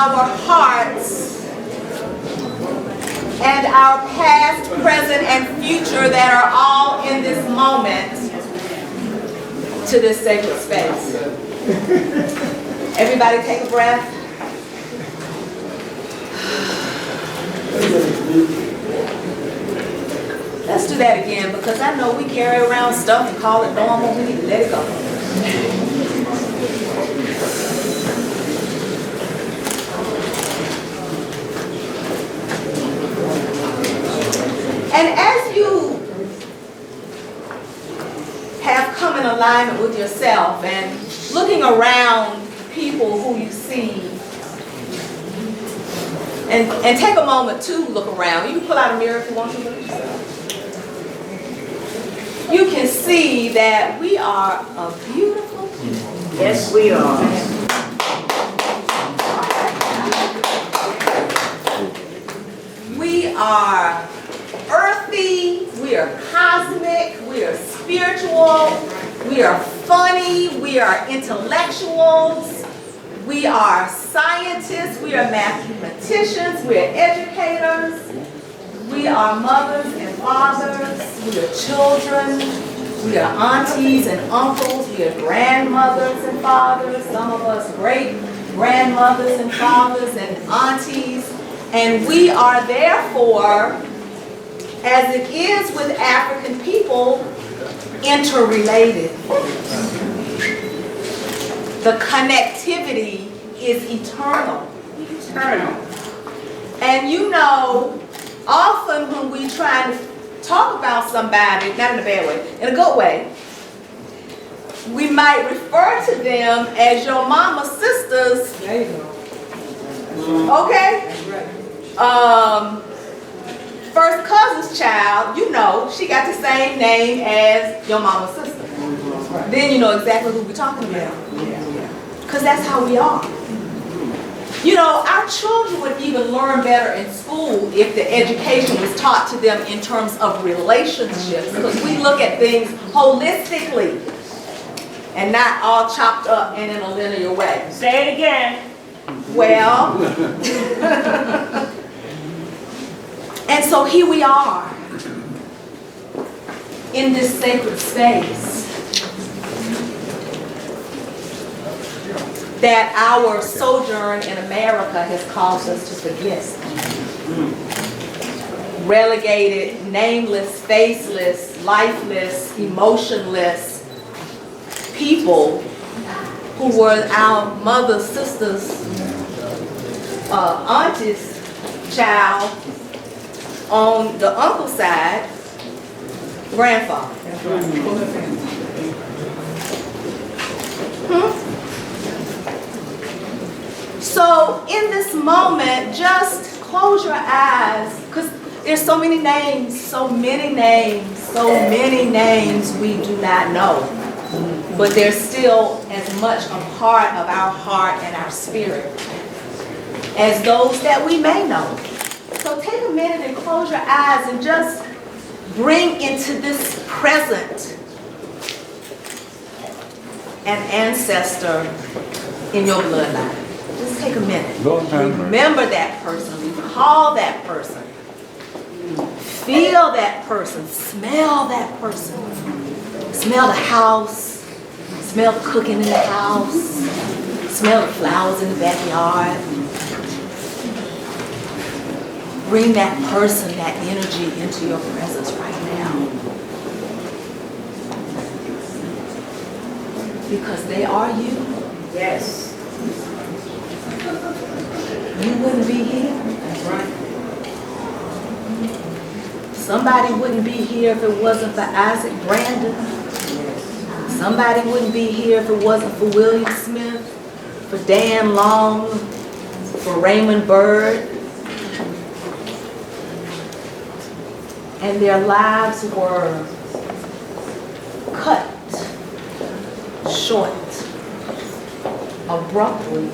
our hearts and our past, present, and future that are all in this moment to this sacred space. Everybody take a breath. Let's do that again, because I know we carry around stuff and call it normal. We need to let it go. And as you have come in alignment with yourself and looking around people who you see, and take a moment to look around. You can pull out a mirror if you want to look at yourself. You can see that we are a beautiful people. Yes, we are. We are earthy, we are cosmic, we are spiritual, we are funny, we are intellectuals, we are scientists, we are mathematicians, we are educators, we are mothers and fathers, we are children, we are aunties and uncles, we are grandmothers and fathers, some of us great grandmothers and fathers and aunties, and we are therefore, as it is with African people, interrelated. The connectivity is eternal. Eternal. And you know, often when we try to talk about somebody, not in a bad way, in a good way, we might refer to them as your mama's sisters. There you go. Okay? First cousin's child, you know, she got the same name as your mama's sister. Then you know exactly who we're talking about. Because that's how we are. You know, our children would even learn better in school if the education was taught to them in terms of relationships. Because we look at things holistically and not all chopped up and in a linear way. Say it again. Well, and so here we are in this sacred space that our sojourn in America has caused us to forget. Relegated, nameless, faceless, lifeless, emotionless people who were our mother's, sisters, auntie's child, on the uncle side, grandfather. So in this moment, just close your eyes, because there's so many names, so many names we do not know. But they're still as much a part of our heart and our spirit as those that we may know. So take a minute and close your eyes and just bring into this present an ancestor in your bloodline. Just take a minute. Remember that person. Recall that person. Feel that person. Smell that person. Smell the house. Smell the cooking in the house. Smell the flowers in the backyard. Bring that person, that energy into your presence right now. Because they are you. Yes. You wouldn't be here. That's right. Somebody wouldn't be here if it wasn't for Isaac Brandon. Somebody wouldn't be here if it wasn't for William Smith, for Dan Long, for Raymond Byrd. And their lives were cut short, abruptly,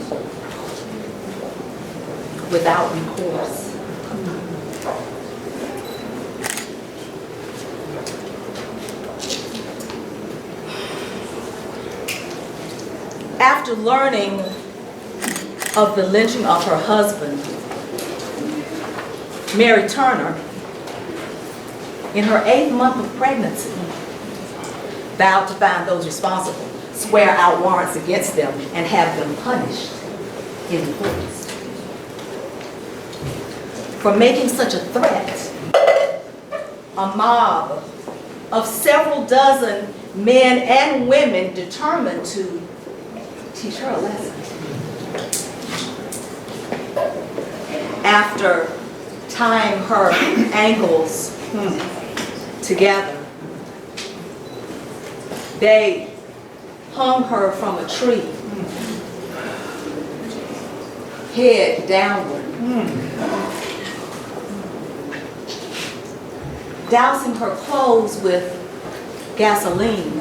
without recourse. After learning of the lynching of her husband, Mary Turner, in her 8th month of pregnancy, vowed to find those responsible, swear out warrants against them, and have them punished in courts. For making such a threat, a mob of several dozen men and women determined to teach her a lesson. After tying her ankles together, they hung her from a tree, head downward, dousing her clothes with gasoline.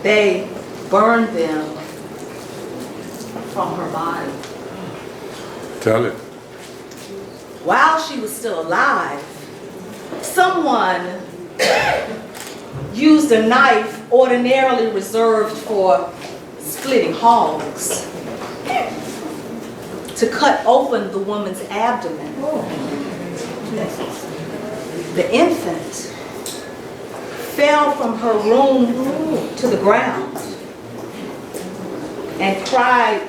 They burned them from her body. Tell it. While she was still alive, someone used a knife ordinarily reserved for splitting hogs to cut open the woman's abdomen. The infant fell from her room to the ground and cried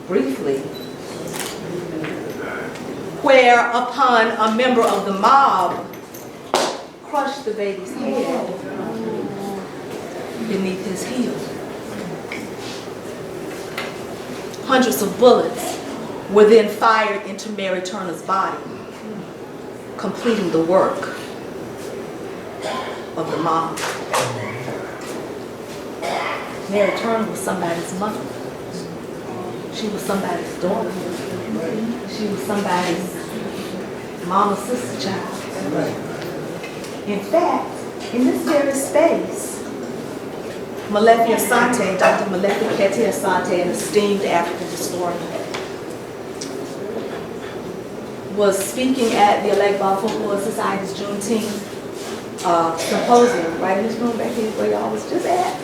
briefly, whereupon a member of the mob crushed the baby's head beneath his heel. Hundreds of bullets were then fired into Mary Turner's body, completing the work of the mob. Mary Turner was somebody's mother. She was somebody's daughter. She was somebody's mama, sister, child. In fact, in this very space, Malefi Asante, Dr. Malefi Kete Asante, an esteemed African historian, was speaking at the Alekba Folklore Society's Juneteenth symposium, right in this room back here where y'all was just at.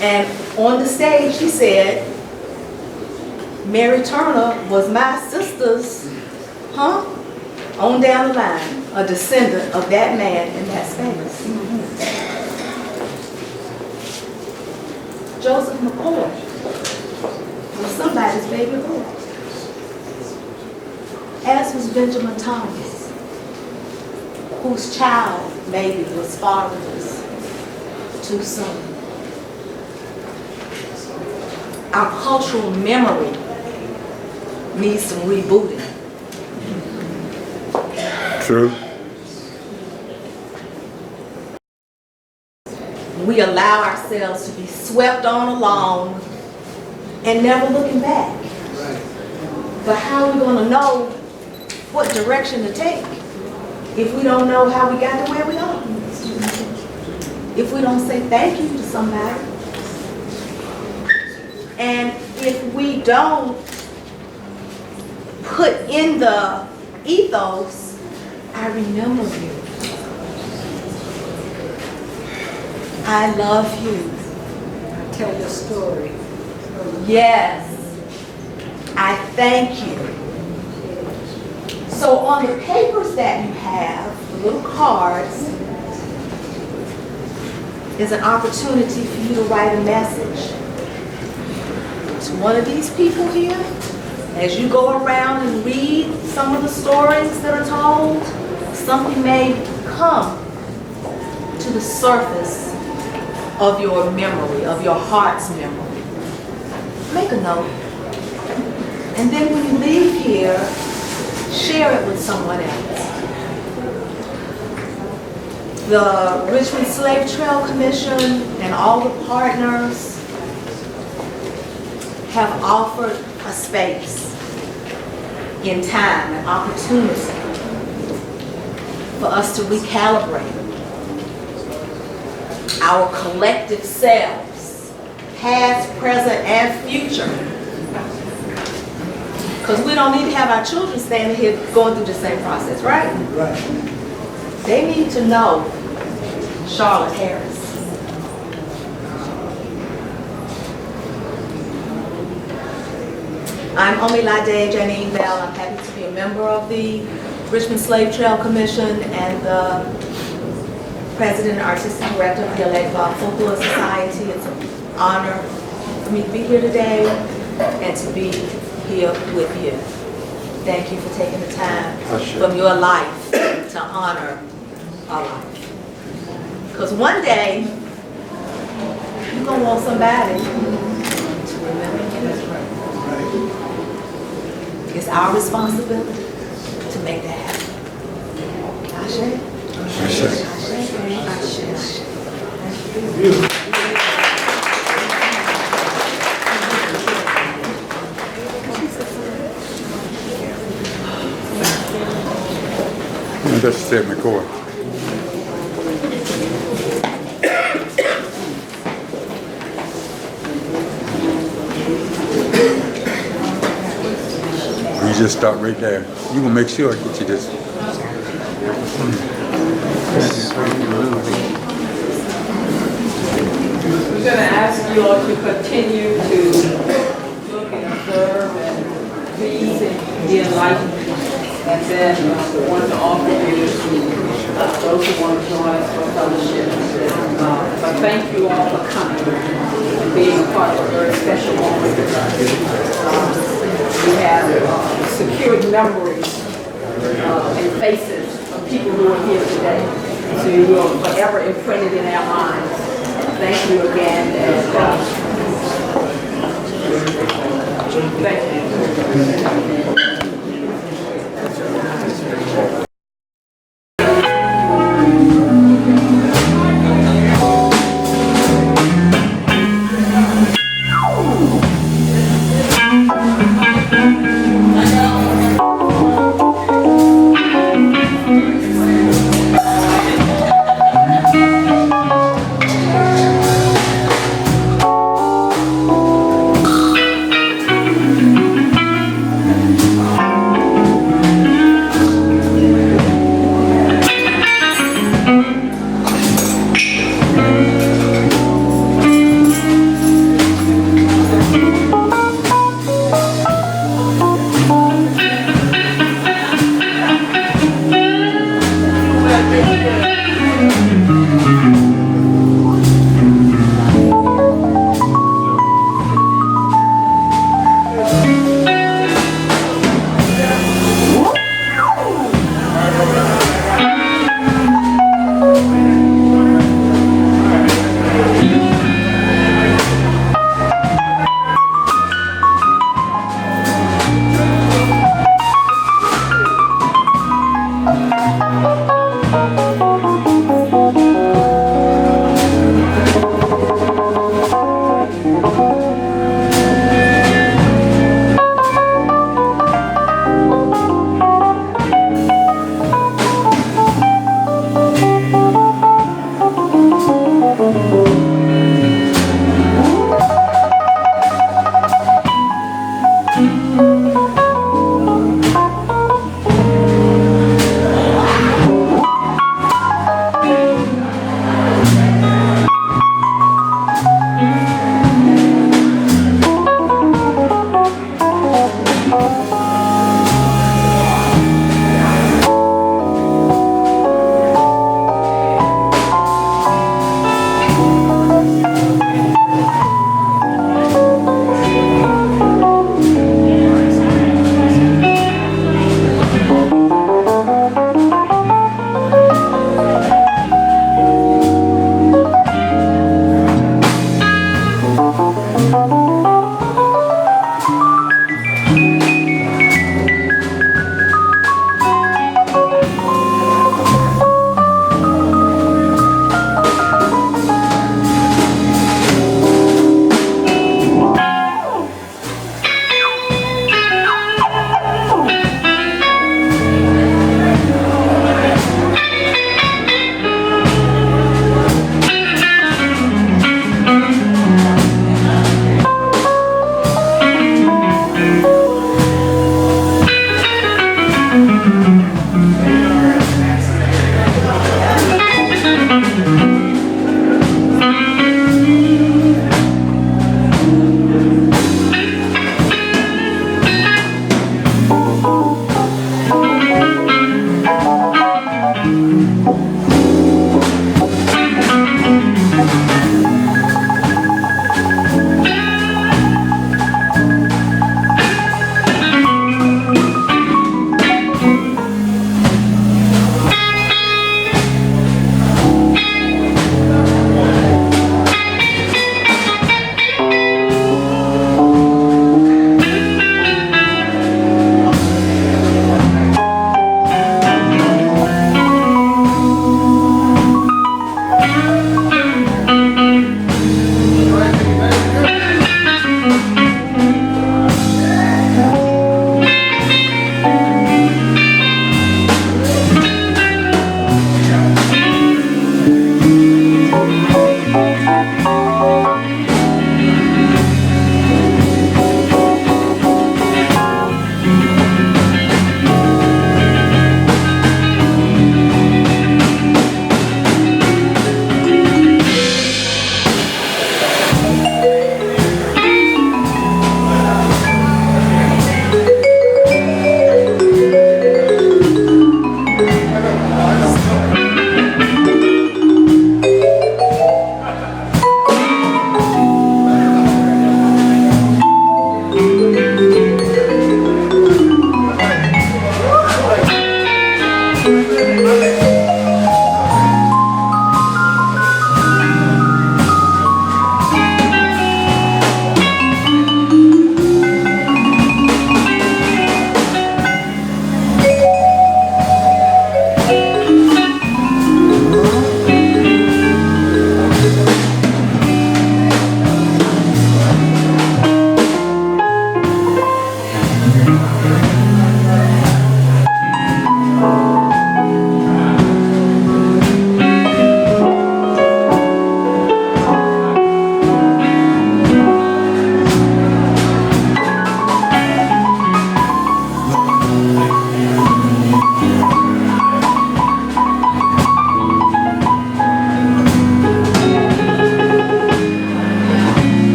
And on the stage, he said, Mary Turner was my sister's, on down the line, a descendant of that man in that space. Joseph McCoy was somebody's baby boy, as was Benjamin Thomas, whose child maybe was fatherless too soon. Our cultural memory needs some rebooting. True. We allow ourselves to be swept on along and never looking back. But how are we going to know what direction to take if we don't know how we got to where we are? If we don't say thank you to somebody, and if we don't put in the ethos, I remember you, I love you, Tell your story. yes, I thank you. So on the papers that you have, the little cards, is an opportunity for you to write a message to one of these people here. As you go around and read some of the stories that are told, something may come to the surface of your memory, of your heart's memory. Make a note. And then when you leave here, share it with someone else. The Richmond Slave Trail Commission and all the partners have offered a space in time, an opportunity for us to recalibrate our collective selves, past, present, and future. Because we don't need to have our children standing here going through the same process, right? Right. They need to know Charlotte Harris. I'm Omilade Janine Bell. I'm happy to be a member of the Richmond Slave Trail Commission and the President and Artistic Director of the Alegba Folklore Society. It's an honor for me to be here today and to be here with you. Thank you for taking the time from your life to honor our life. Because one day, you're going to want somebody to remember you. It's our responsibility to make that happen. Ashe? Ashe. That's Steve McCoy. You just stop right there. You gonna make sure I get you this. We're going to ask you all to continue to look and observe and read and be enlightened. And then we want to offer you those who want to join us for fellowship. But thank you all for coming and being a part of a very special moment with us. We have secured memories and faces of people who are here today. So you will forever imprinted in our minds. Thank you again. And, thank you.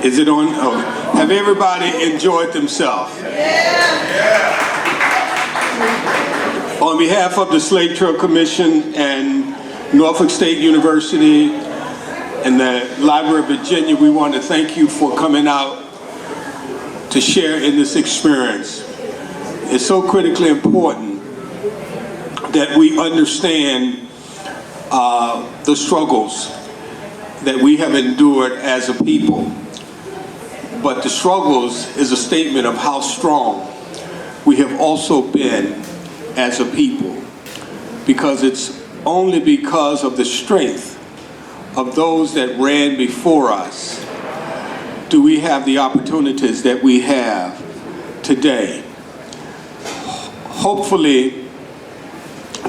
Is it on? Oh, have everybody enjoyed themselves? On behalf of the Slave Trail Commission and Norfolk State University and the Library of Virginia, we want to thank you for coming out to share in this experience. It's so critically important that we understand the struggles that we have endured as a people. But the struggles is a statement of how strong we have also been as a people, because it's only because of the strength of those that ran before us do we have the opportunities that we have today. Hopefully,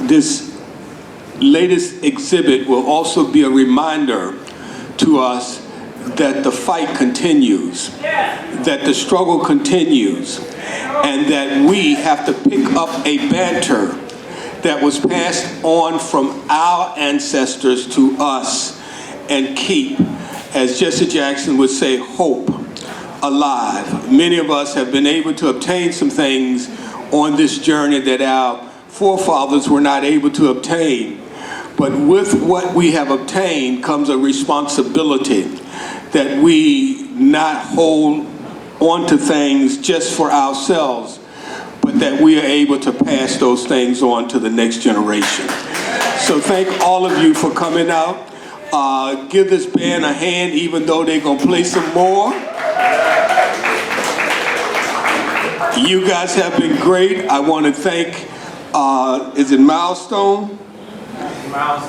this latest exhibit will also be a reminder to us that the fight continues, that the struggle continues, and that we have to pick up a banner that was passed on from our ancestors to us and keep, as Jesse Jackson would say, hope alive. Many of us have been able to obtain some things on this journey that our forefathers were not able to obtain. But with what we have obtained comes a responsibility that we not hold on to things just for ourselves, but that we are able to pass those things on to the next generation. So thank all of you for coming out. Give this band a hand, even though they're gonna play some more. You guys have been great. I want to thank, is it Milestone?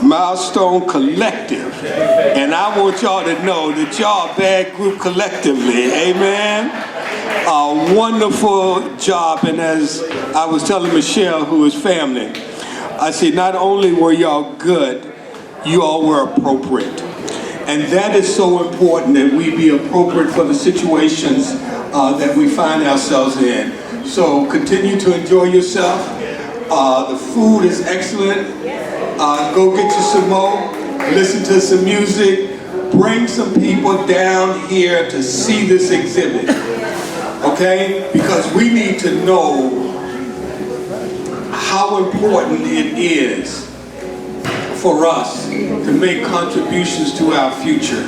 Milestone Collective. And I want y'all to know that y'all a bad group collectively, amen? A wonderful job, and as I was telling Michelle, who is family, I said not only were y'all good, you all were appropriate. And that is so important, that we be appropriate for the situations that we find ourselves in. So continue to enjoy yourself. The food is excellent. Go get you some more, listen to some music, bring some people down here to see this exhibit, okay? Because we need to know how important it is for us to make contributions to our future,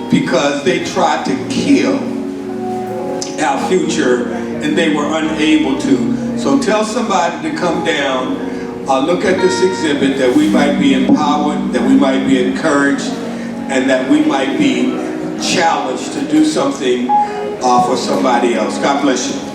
because they tried to kill our future and they were unable to. So tell somebody to come down. Look at this exhibit, that we might be empowered, that we might be encouraged, and that we might be challenged to do something for somebody else. God bless you.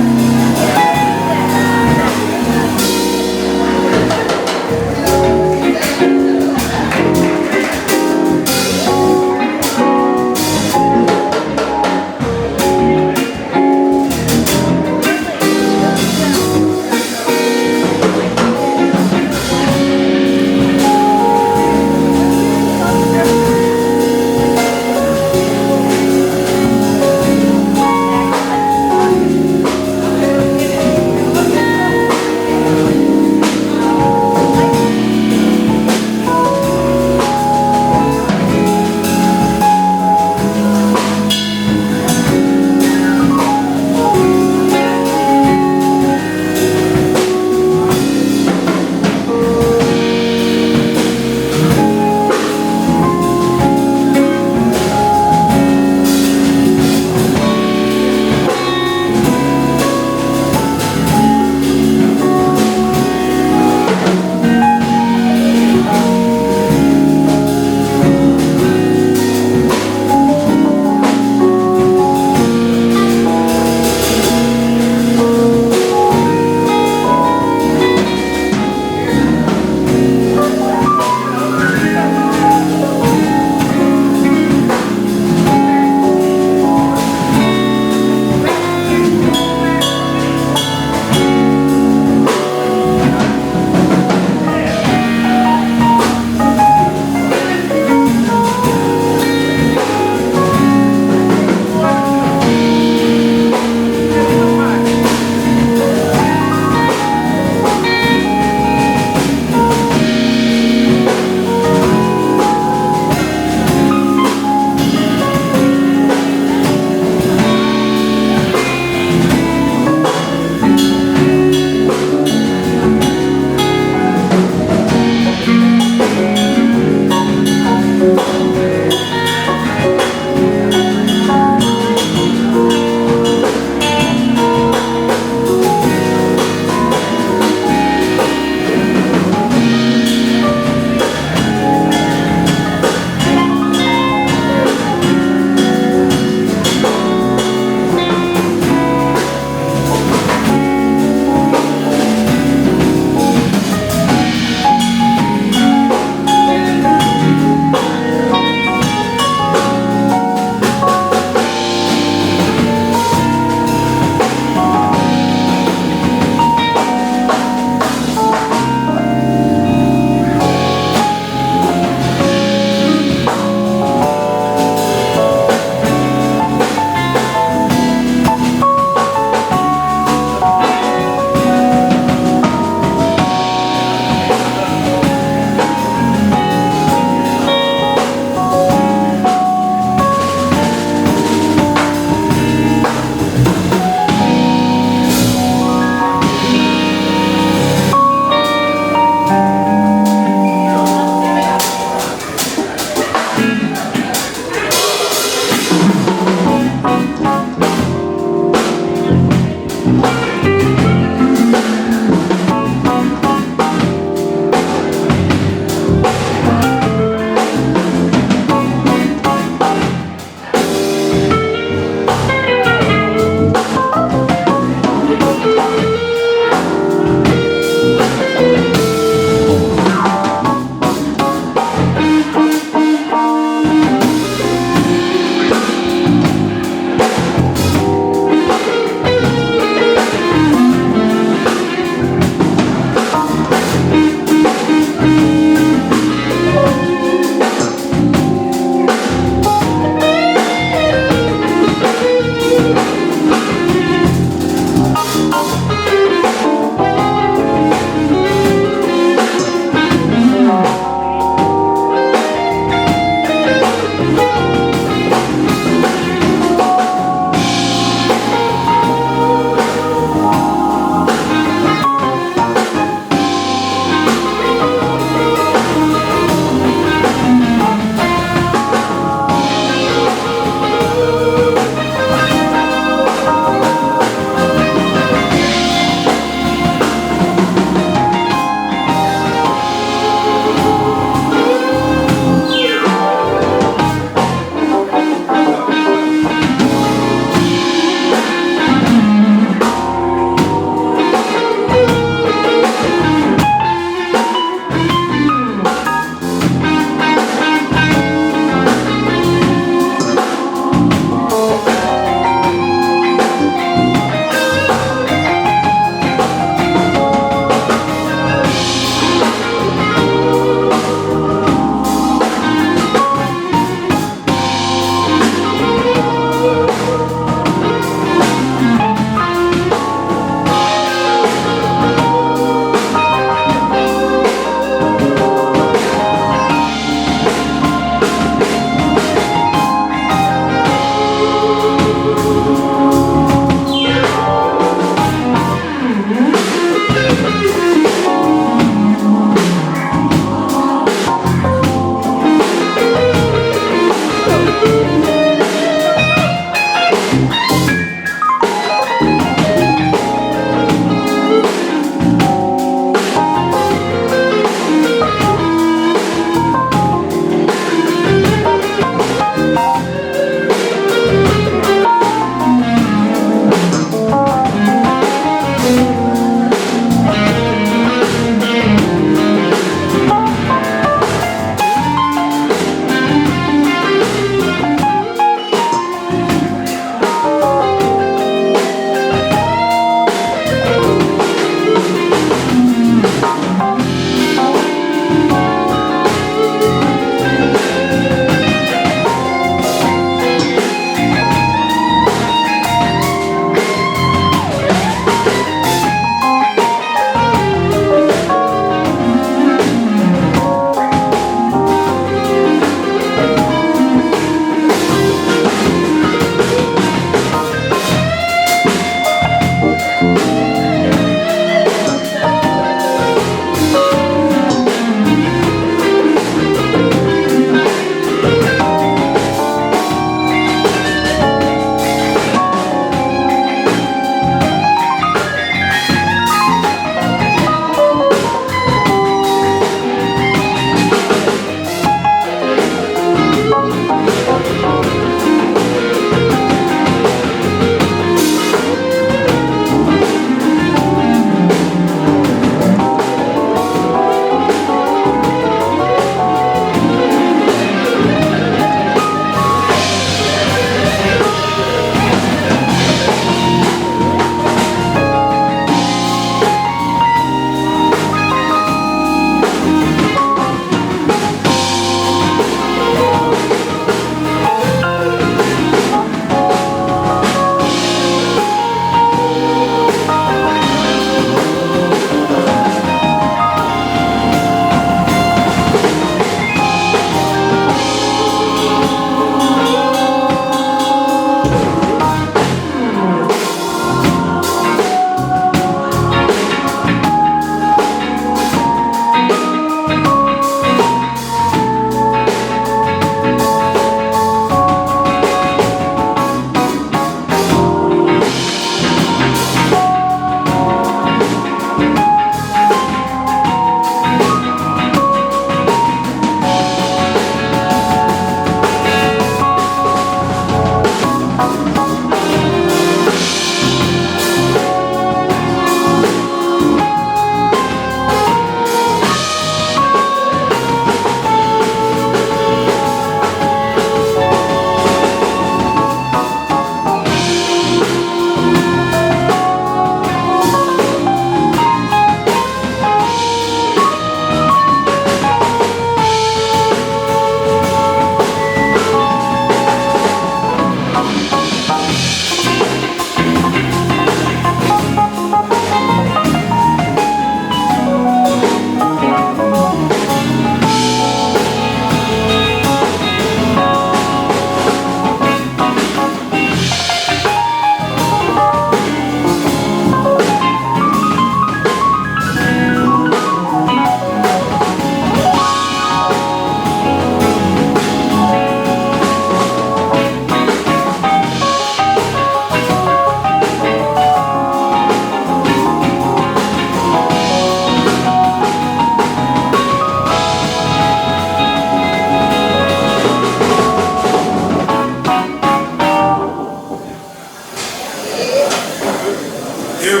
You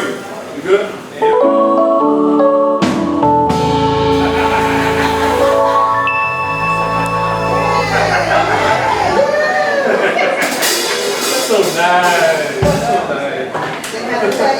good? So nice. So nice.